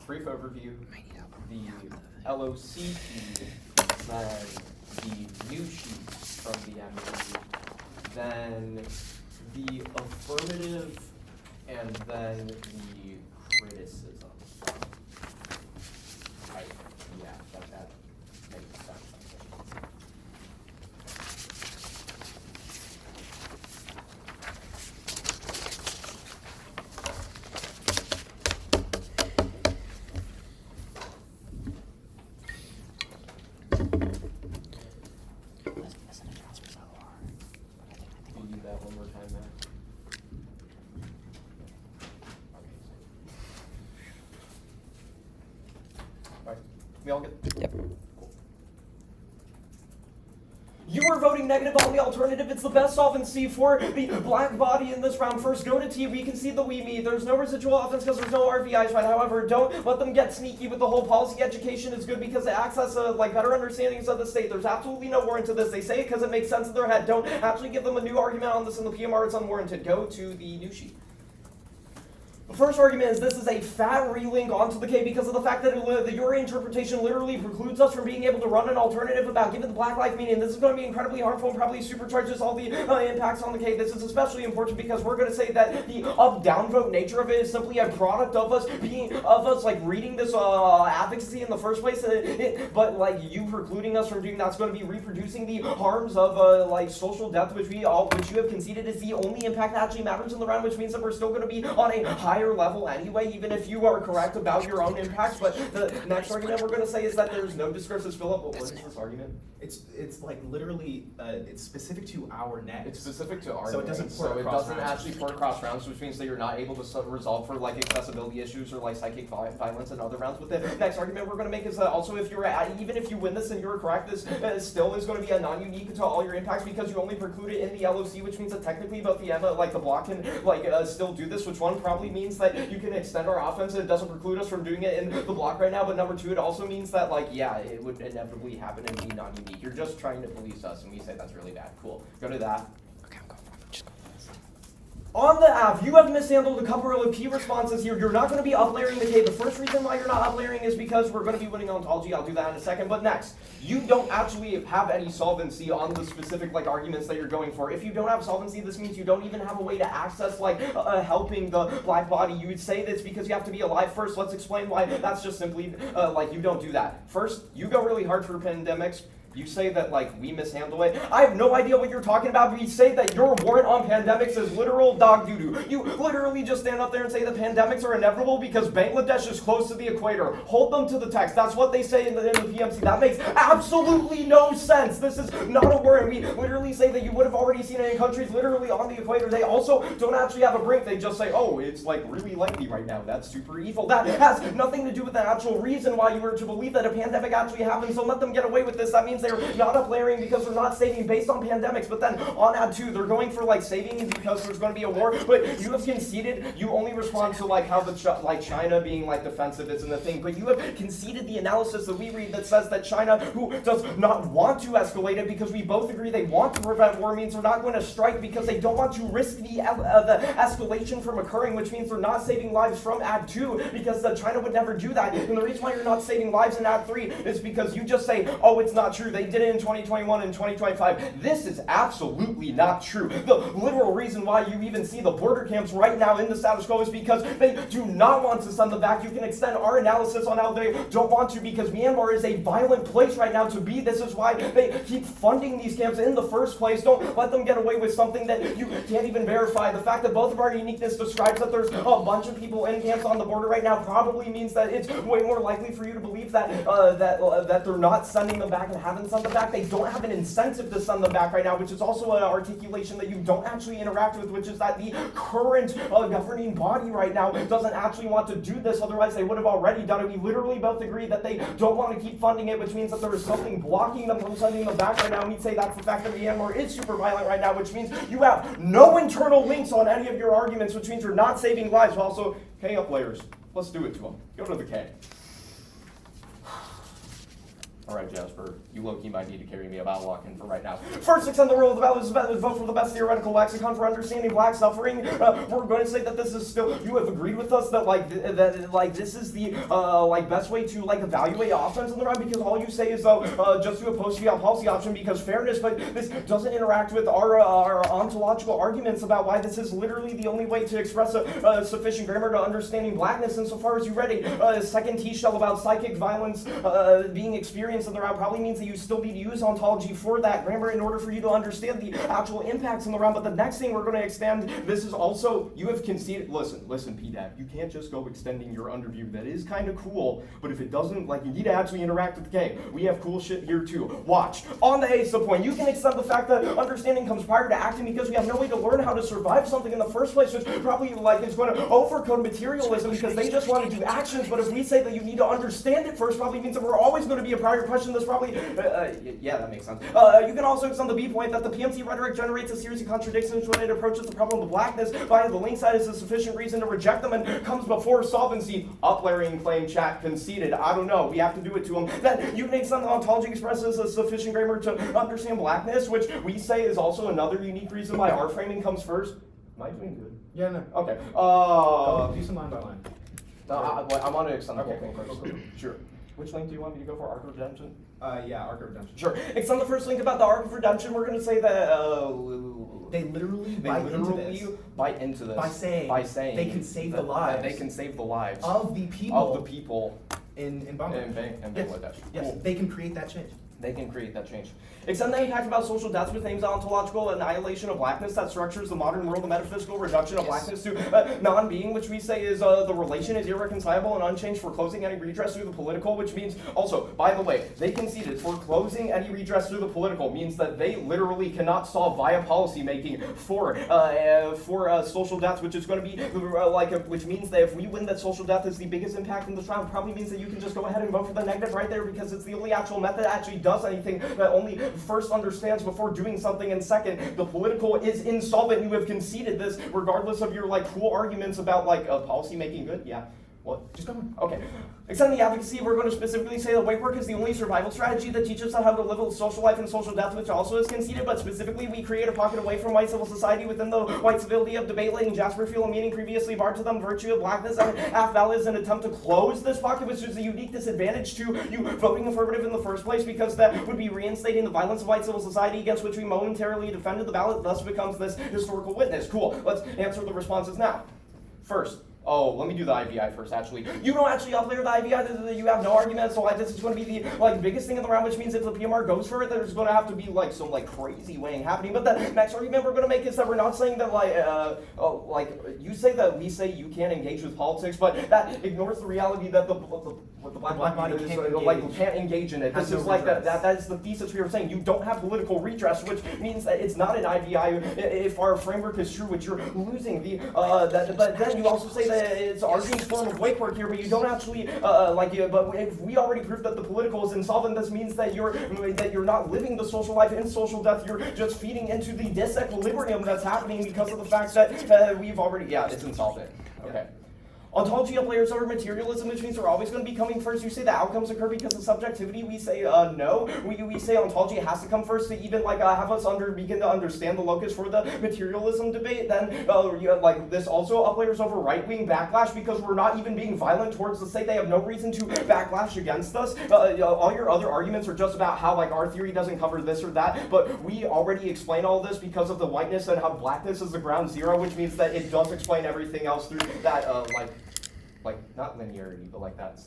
brief overview, the LOC key, then the new sheet from the MD, then the affirmative, and then the criticism. Yeah, that makes sense, I think. Can you do that one more time, Matt? Alright, we all good? Yep. You are voting negative on the alternative. It's the best solvency for the black body in this round. First, go to T. We can see the we me. There's no residual offense because there's no RVIs, right? However, don't let them get sneaky with the whole policy. Education is good because it access better understandings of the state. There's absolutely no warrant to this. They say it because it makes sense in their head. Don't actually give them a new argument on this in the PMR. It's unwarranted. Go to the new sheet. The first argument is this is a fat relink onto the K because of the fact that your interpretation literally precludes us from being able to run an alternative about giving the black life meaning. This is going to be incredibly harmful and probably supercharges all the impacts on the K. This is especially important because we're going to say that the up-down vote nature of it is simply a product of us reading this advocacy in the first place. But like you precluding us from doing that's going to be reproducing the harms of social death, which you have conceded is the only impact that actually matters in the round, which means that we're still going to be on a higher level anyway, even if you are correct about your own impacts. But the next argument we're going to say is that there's no discursive fill-up. What is this argument? It's like literally it's specific to our net. It's specific to our So it doesn't name, port so it across doesn't rounds. actually port across rounds, which means that you're not able to resolve for like accessibility issues or like psychic violence and other rounds with it. Next argument we're going to make is that also if you're even if you win this and you're correct, this still is going to be a non-unique to all your impacts because you only preclude it in the LOC, which means that technically both the EMA, the block can still do this, which one probably means that you can extend our offense and it doesn't preclude us from doing it in the block right now, but number two, it also means that it would inevitably happen and be non-unique. You're just trying to police us and we say that's really bad. Cool. Go to that. Okay, I'm going for it. Just go for this. On the app, you have mishandled a couple of key responses here. You're not going to be up-layering the K. The first reason why you're not up-layering is because we're going to be winning ontology. I'll do that in a second. But next, you don't actually have any solvency on the specific arguments that you're going for. If you don't have solvency, this means you don't even have a way to access helping the black body. You would say this because you have to be alive first. Let's explain why that's just simply you don't do that. First, you go really hard for pandemics. You say that we mishandle it. I have no idea what you're talking about, but you say that your warrant on pandemics is literal dog doo-doo. You literally just stand up there and say that pandemics are inevitable because Bangladesh is close to the equator. Hold them to the text. That's what they say in the PMC. That makes absolutely no sense. This is not a warrant. We literally say that you would have already seen it in countries literally on the equator. They also don't actually have a brink. They just say, oh, it's really likely right now. That's super evil. That has nothing to do with the actual reason why you were to believe that a pandemic actually happened. So let them get away with this. That means they're not up-layering because they're not saving based on pandemics, but then on ad 2, they're going for saving because there's going to be a war, but you have conceded, you only respond to how the China being defensive isn't a thing, but you have conceded the analysis that we read that says that China, who does not want to escalate it because we both agree they want to prevent war, means they're not going to strike because they don't want to risk the escalation from occurring, which means they're not saving lives from ad 2 because China would never do that. And the reason why you're not saving lives in ad 3 is because you just say, oh, it's not true. They did it in 2021 and 2025. This is absolutely not true. The literal reason why you even see the border camps right now in the status quo is because they do not want to send them back. You can extend our analysis on how they don't want to because Myanmar is a violent place right now to be. This is why they keep funding these camps in the first place. Don't let them get away with something that you can't even verify. The fact that both of our uniqueness describes that there's a bunch of people in camps on the border right now probably means that it's way more likely for you to believe that that they're not sending them back and haven't sent them back. They don't have an incentive to send them back right now, which is also an articulation that you don't actually interact with, which is that the current governing body right now doesn't actually want to do this, otherwise they would have already done it. We literally both agree that they don't want to keep funding it, which means that there is something blocking them from sending them back right now. We'd say that's the fact that Myanmar is super violent right now, which means you have no internal links on any of your arguments, which means you're not saving lives. Also, K up layers. Let's do it to them. Go to the K. All right, Jasper, you low-key might need to carry me a battle lock in for right now. First, extend the rule of the ballot is vote for the best theoretical lexicon for understanding black suffering. We're going to say that this is still, you have agreed with us that this is the best way to evaluate options on the right, because all you say is just do a post-fiat policy option because fairness, but this doesn't interact with our ontological arguments about why this is literally the only way to express a sufficient grammar to understanding blackness. Insofar as you read a second T-shell about psychic violence being experienced in the round probably means that you still need to use ontology for that grammar in order for you to understand the actual impacts in the round. But the next thing we're going to extend, this is also, you have conceded, listen, PDAP, you can't just go extending your underview. That is kind of cool, but if it doesn't, you need to actually interact with the K. We have cool shit here too. Watch. On the A subpoint, you can extend the fact that understanding comes prior to acting because we have no way to learn how to survive something in the first place, which probably is going to overcode materialism because they just want to do actions. But if we say that you need to understand it first, probably means that we're always going to be a prior question. That's probably, yeah, that makes sense. You can also extend the B point that the PMC rhetoric generates a series of contradictions when it approaches the problem of blackness via the link side is a sufficient reason to reject them and comes before solvency. Uplayering claim chat conceded. I don't know. We have to do it to them. Then you can extend the ontology expresses a sufficient grammar to understand blackness, which we say is also another unique reason why our framing comes first. Am I doing good? Yeah, no. Okay. Do some line by line. I want to extend the whole Okay, thing first. cool. Sure. Which link do you want me to go for? Arc of Redemption? Yeah, Arc of Redemption. Sure. Extend the first link about the Arc of Redemption. We're going to say that they literally bite into this. By saying they can save the lives. They can save the lives of the people. In Bangladesh. Yes, cool. they can create that change. They can create that change. Extend the impact about social death with aims at ontological annihilation of blackness that structures the modern world, the metaphysical reduction of blackness to non-being, which we say is the relation is irreconcilable and unchanged for closing any redress through the political, which means also, by the way, they conceded for closing any redress through the political means that they literally cannot solve via policy making for social death, which is going to be which means that if we win that social death is the biggest impact in this round, probably means that you can just go ahead and vote for the negative right there because it's the only actual method that actually does anything, that only first understands before doing something, and second, the political is insolvent. You have conceded this regardless of your cool arguments about policy making good. Yeah. What? Just go on. Okay. Extend the advocacy, we're going to specifically say that wake work is the only survival strategy that teaches us how to live with social life and social death, which also is conceded, but specifically we create a pocket away from white civil society within the white civility of debate, letting Jasper feel a meaning previously barred to them, virtue of blackness, and half valid is an attempt to close this pocket, which is a unique disadvantage to you voting affirmative in the first place, because that would be reinstating the violence of white civil society against which we momentarily defended the ballot, thus becomes this historical witness. Cool, let's answer the responses now. First, oh, let me do the IVI first, actually. You don't actually uplayer the IVI, you have no argument, so this is going to be the biggest thing in the round, which means if the PMR goes for it, there's going to have to be some crazy weighing happening. But the next argument we're going to make is that we're not saying that you say that we say you can't engage with politics, but that ignores the reality that the black body can't engage in it. This is that is the thesis we were saying. You don't have political redress, which means that it's not an IVI if our framework is true, which you're losing. But then you also say that it's arguing form of wake work here, but you don't actually but if we already proved that the political is insolvent, this means that you're not living the social life in social death. You're just feeding into the disequilibrium that's happening because of the fact that we've already it's insolvent. Okay. Ontology uplayers over materialism, which means we're always going to be coming first. You say the outcomes occur because of subjectivity. We say no. We say ontology has to come first to even have us begin to understand the locus for the materialism debate. Then this also uplayers over right-wing backlash because we're not even being violent towards the state. They have no reason to backlash against us. All your other arguments are just about how our theory doesn't cover this or that. But we already explain all this because of the whiteness and how blackness is the ground zero, which means that it does explain everything else through that not linearity, but that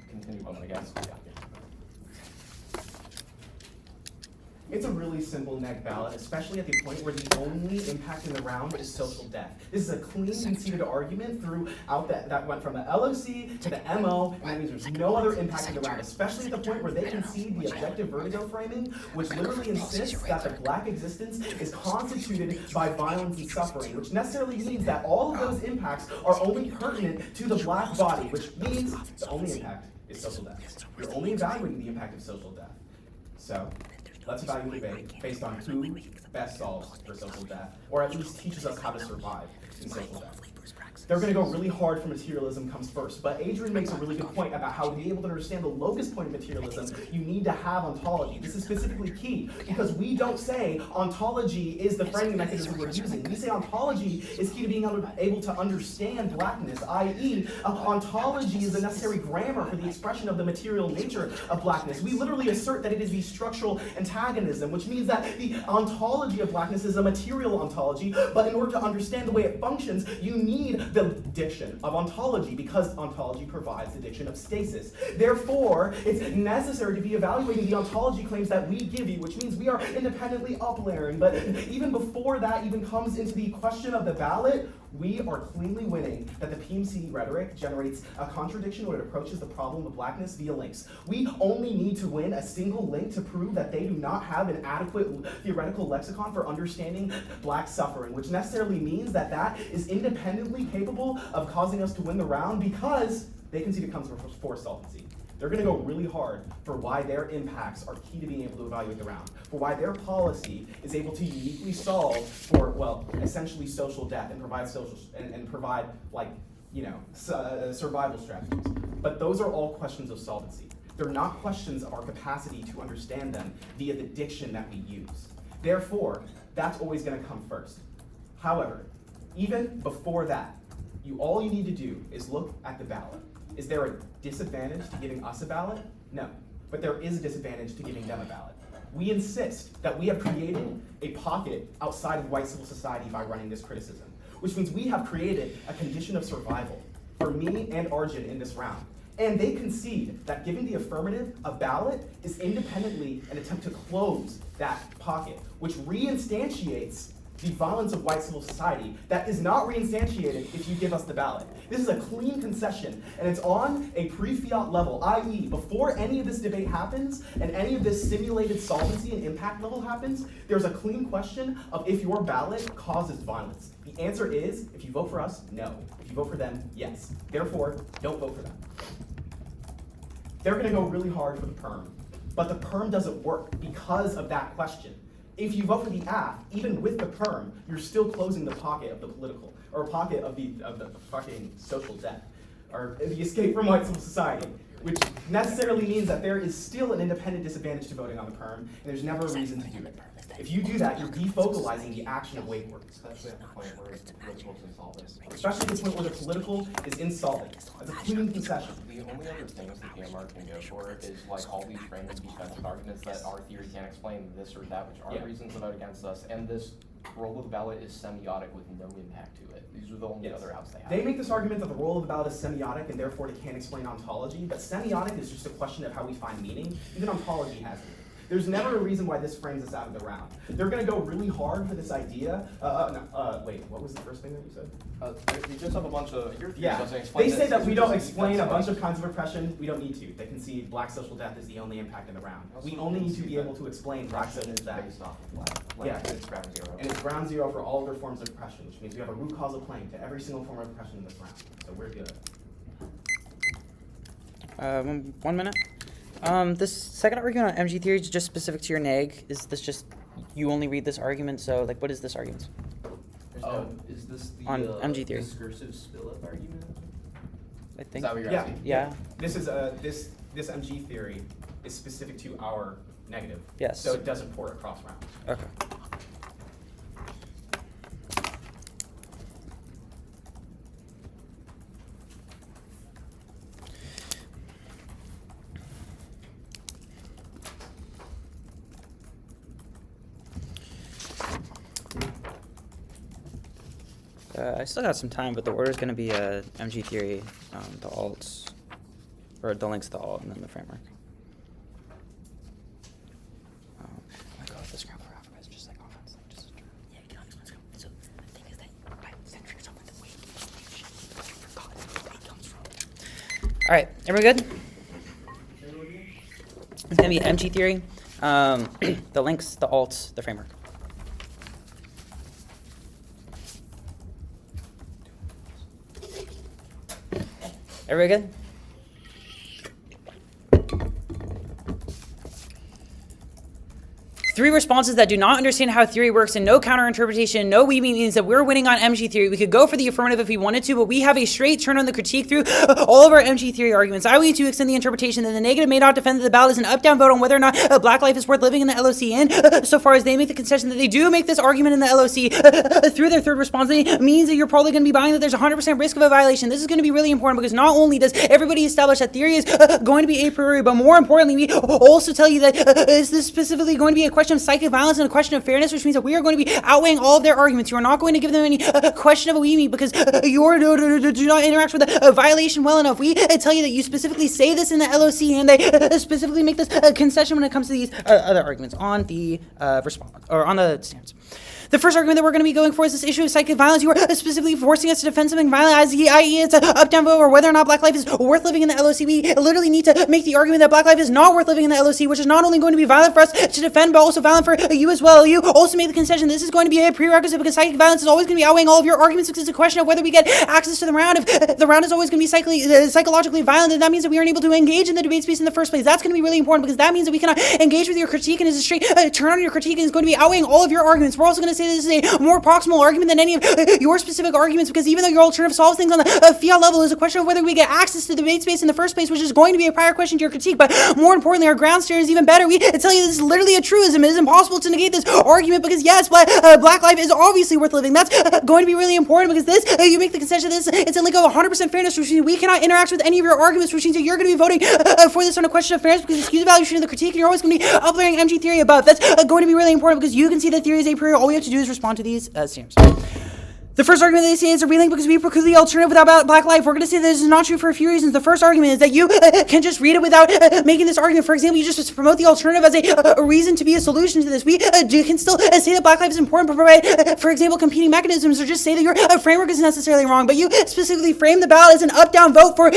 continuum, I guess. Yeah. It's a really simple neg ballot, especially at the point where the only impact in the round is social death. This is a clean conceded argument throughout that went from the LOC to the MO, and that means there's no other impact in the round, especially at the point where they concede the objective vertigo framing, which literally insists that the black existence is constituted by violence and suffering, which necessarily means that all of those impacts are only pertinent to the black body, which means the only impact is social death. You're only evaluating the impact of social death. So, let's evaluate debate based on who best solves for social death, or at least teaches us how to survive in social death. They're going to go really hard for materialism comes first. But Adrian makes a really good point about how to be able to understand the locus point of materialism, you need to have ontology. This is specifically key because we don't say ontology is the framing mechanism we're using. We say ontology is key to being able to understand blackness, i.e., ontology is the necessary grammar for the expression of the material nature of blackness. We literally assert that it is the structural antagonism, which means that the ontology of blackness is a material ontology, but in order to understand the way it functions, you need the diction of ontology because ontology provides the diction of stasis. Therefore, it's necessary to be evaluating the ontology claims that we give you, which means we are independently up-layering. But even before that even comes into the question of the ballot, we are cleanly winning that the PMC rhetoric generates a contradiction when it approaches the problem of blackness via links. We only need to win a single link to prove that they do not have an adequate theoretical lexicon for understanding black suffering, which necessarily means that that is independently capable of causing us to win the round because they concede it comes before solvency. They're going to go really hard for why their impacts are key to being able to evaluate the round, for why their policy is able to uniquely solve for, well, essentially social death and provide provide like, you know, survival strategies. But those are all questions of solvency. They're not questions of our capacity to understand them via the diction that we use. Therefore, that's always going to come first. However, even before that, all you need to do is look at the ballot. Is there a disadvantage to giving us a ballot? No, but there is a disadvantage to giving them a ballot. We insist that we have created a pocket outside of white civil society by running this criticism, which means we have created a condition of survival for me and Arjun in this round. And they concede that giving the affirmative a ballot is independently an attempt to close that pocket, which reinstantiates the violence of white civil society that is not reinstantiated if you give us the ballot. This is a clean concession, and it's on a pre-fiat level, i.e., before any of this debate happens and any of this simulated solvency and impact level happens, there's a clean question of if your ballot causes violence. The answer is, if you vote for us, no. If you vote for them, yes. Therefore, don't vote for them. They're going to go really hard for the perm, but the perm doesn't work because of that question. If you vote for the AF, even with the perm, you're still closing the pocket of the political, or pocket of the fucking social debt, or the escape from white civil society, which necessarily means that there is still an independent disadvantage to voting on the perm, and there's never a reason to do it. If you do that, you're defocalizing the action of wage work. Especially at the point where the political is insolvent. Especially at the point where the political is insolvent. That's a clean concession. The only other things the PMR can go for is like all these random defensive arguments that our theory can't explain this or that, which are reasons to vote against us, and this role of the ballot is semiotic with no impact to it. These are the only other outs they have. They make this argument that the role of the ballot is semiotic and therefore they can't explain ontology, but semiotic is just a question of how we find meaning. Even ontology has it. There's never a reason why this frames us out of the round. They're going to go really hard for this idea. Wait, what was the first thing that you said? They just have a bunch of, your theory Yeah, doesn't explain they say this. that These we are don't just explain a defensive bunch of kinds of oppression. We don't need to. They concede black social death is the only impact in the round. We only need to be able to explain black social death. based off of black. Like, Yeah. it's ground zero. And it's ground zero for all other forms of oppression, which means we have a root causal claim to every single form of oppression in this round. So we're good. 1 minute. This second argument on MG theory is just specific to your neg. Is this just, you only read this argument, so like what is this argument? Is this the On MG theory. discursive spill-up argument? I think. Is that what you're Yeah. asking? Yeah. This is this MG theory is specific to our negative. Yes. So it doesn't port across rounds. Okay. I still got some time, but the order is going to be MG theory, the alts, or the links to the alt, and then the framework. Oh my god, this ground for Africa is just like offense, like just. Yeah, get on, let's go. So the thing is that by centering yourself on the weight forgot where the weight comes from. All right, everyone good? It's going to be MG theory, the links, the alts, the framework. Everybody good? three responses that do not understand how theory works and no counter-interpretation, no we means that we're winning on MG theory. We could go for the affirmative if we wanted to, but we have a straight turn on the critique through all of our MG theory arguments. I want to extend the interpretation that the negative may not defend that the ballot is an up-down vote on whether or not black life is worth living in the LOC, and so far as they make the concession that they do make this argument in the LOC through their third response, it means that you're probably going to be buying that there's 100% risk of a violation. This is going to be really important because not only does everybody establish that theory is going to be a priori, but more importantly, we also tell you that is this specifically going to be a question of psychic violence and a question of fairness, which means that we are going to be outweighing all of their arguments. You are not going to give them any question of a we mean because you do not interact with a violation well enough. We tell you that you specifically say this in the LOC, and they specifically make this concession when it comes to these other arguments on the response or on the standards. The first argument that we're going to be going for is this issue of psychic violence. You are specifically forcing us to defend something violent, i.e. it's an up-down vote, or whether or not black life is worth living in the LOC. We literally need to make the argument that black life is not worth living in the LOC, which is not only going to be violent for us to defend, but also violent for you as well. You also made the concession this is going to be a prerequisite because psychic violence is always going to be outweighing all of your arguments because it's a question of whether we get access to the round. If the round is always going to be psychologically violent, then that means that we aren't able to engage in the debate space in the first place. That's going to be really important because that means that we cannot engage with your critique, and it's a straight turn on your critique, and it's going to be outweighing all of your arguments. We're also going to say this is a more proximal argument than any of your specific arguments because even though your alternative solves things on the fiat level, is a question of whether we get access to the debate space in the first place, which is going to be a prior question to your critique. But more importantly, our ground steer is even better. We tell you this is literally a truism. It is impossible to negate this argument because yes, black life is obviously worth living. That's going to be really important because this, you make the concession this, it's a link of 100% fairness, which means we cannot interact with any of your arguments, which means that you're going to be voting for this on a question of fairness because it's excuse evaluation of the critique, and you're always going to be up-layering MG theory above. That's going to be really important because you can see that theory is a priori. All we have to do is respond to these standards. The first argument they say is a relink because we preclude the alternative without black life. We're going to say this is not true for a few reasons. The first argument is that you can just read it without making this argument. For example, you just promote the alternative as a reason to be a solution to this. We can still say that black life is important, but provide, for example, competing mechanisms, or just say that your framework is necessarily wrong. But you specifically frame the ballot as an up-down vote for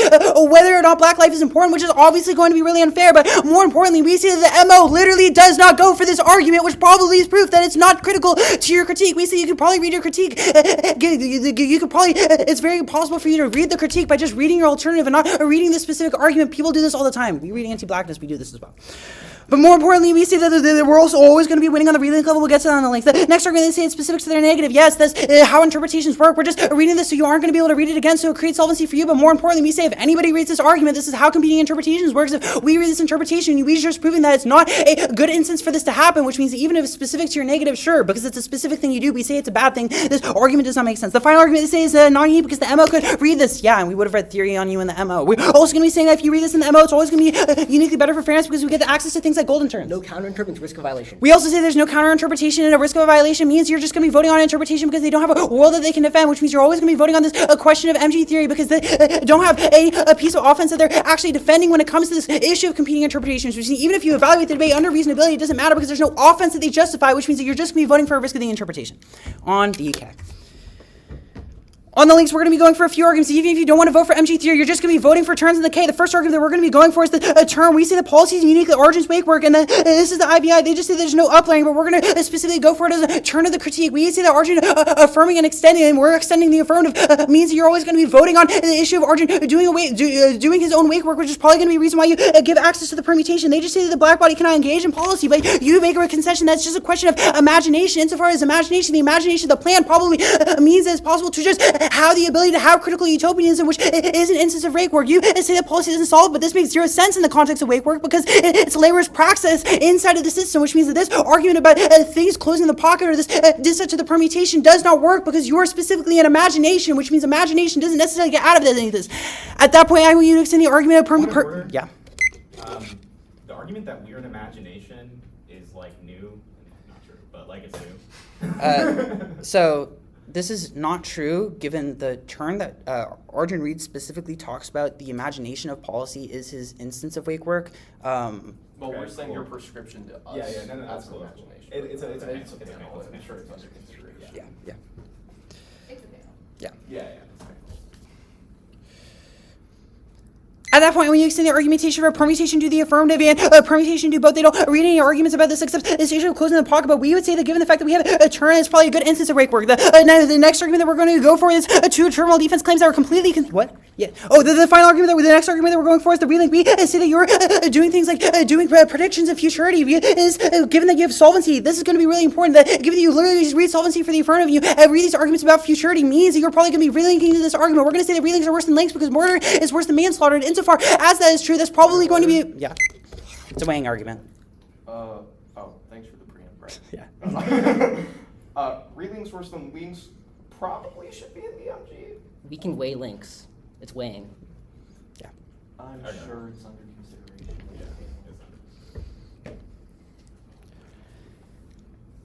whether or not black life is important, which is obviously going to be really unfair. But more importantly, we see that the MO literally does not go for this argument, which probably is proof that it's not critical to your critique. We see you can probably read your critique. You could probably, it's very possible for you to read the critique by just reading your alternative and not reading the specific argument. People do this all the time. We read anti-blackness, we do this as well. But more importantly, we say that we're also always going to be winning on the relink level. We'll get to that on the links. The next argument, they say it's specific to their negative. Yes, that's how interpretations work. We're just reading this so you aren't going to be able to read it again, so it creates solvency for you. But more importantly, we say if anybody reads this argument, this is how competing interpretations works. If we read this interpretation, we just proving that it's not a good instance for this to happen, which means that even if it's specific to your negative, sure, because it's a specific thing you do, we say it's a bad thing. This argument does not make sense. The final argument they say is non-unique because the MO could read this. Yeah, and we would have read theory on you in the MO. We're also going to be saying that if you read this in the MO, it's always going to be uniquely better for fairness because we get the access to things like golden turns. No counter-interpretation, risk of violation. We also say there's no counter-interpretation, and a risk of a violation means you're just going to be voting on interpretation because they don't have a world that they can defend, which means you're always going to be voting on this question of MG theory because they don't have a piece of offense that they're actually defending when it comes to this issue of competing interpretations, which means even if you evaluate the debate under reasonability, it doesn't matter because there's no offense that they justify, which means that you're just going to be voting for a risk of the interpretation on the CAC. On the links, we're going to be going for a few arguments. Even if you don't want to vote for MG theory, you're just going to be voting for terms in the K. The first argument that we're going to be going for is the term. We say the policy is unique, the origins wake work, and this is the IBI. They just say there's no uplayering, but we're going to specifically go for it as a turn of the critique. We say that Arjun affirming and extending, and we're extending the affirmative means that you're always going to be voting on the issue of Arjun doing his own wake work, which is probably going to be a reason why you give access to the permutation. They just say that the black body cannot engage in policy, but you make a concession that's just a question of imagination. Insofar as imagination, the imagination of the plan probably means that it's possible to just have the ability to have critical utopianism, which is an instance of wake work. You say that policy doesn't solve, but this makes zero sense in the context of wake work because it's laborious praxis inside of the system, which means that this argument about things closing the pocket or this distance to the permutation does not work because you're specifically an imagination, which means imagination doesn't necessarily get out of any of this. At that point, I want you to extend the argument of yeah. The argument that we're an imagination is like new, not true, but like it's new. So this is not true, given the turn that Arjun Reed specifically talks about. The imagination of policy is his instance of wake work. But we're saying your prescription to us. Yeah, no, that's cool. Imagination. It's a panel. I'm sure it's under consideration. Yeah. It's a panel. Yeah. Yeah. At that point, when you extend the argumentation for permutation to the affirmative and permutation to both, they don't read any arguments about this except this issue of closing the pocket. But we would say that given the fact that we have a turn, it's probably a good instance of rake work. The next argument that we're going to go for is two terminal defense claims that are completely what? Yeah. Oh, the final argument the next argument that we're going for is the relink. We say that you're doing things like doing predictions of futurity. Is given that you have solvency, this is going to be really important. That given that you literally just read solvency for the affirmative, you read these arguments about futurity means that you're probably going to be relinking to this argument. We're going to say that relinks are worse than links because murder is worse than manslaughter. And insofar as that is true, that's probably going to be it's a weighing argument. Thanks for the preamp, right? Yeah. Relinks worse than links probably should be in the MG. We can weigh links. It's weighing. Yeah. I'm sure it's under consideration.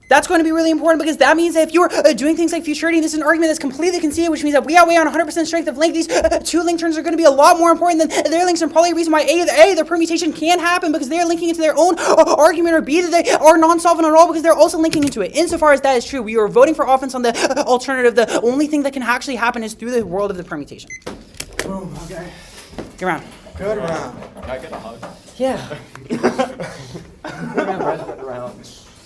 That's going to be really important because that means that if you're doing things like futurity, this is an argument that's completely conceded, which means that we outweigh on 100% strength of link. These two link turns are going to be a lot more important than their links, and probably a reason why A, their permutation can happen because they're linking into their own argument, or B, that they are non-solvent at all because they're also linking into it. Insofar as that is true, we are voting for offense on the alternative. The only thing that can actually happen is through the world of the permutation. Boom, okay. Good round. Good round. Can I get a hug? Yeah. Good round.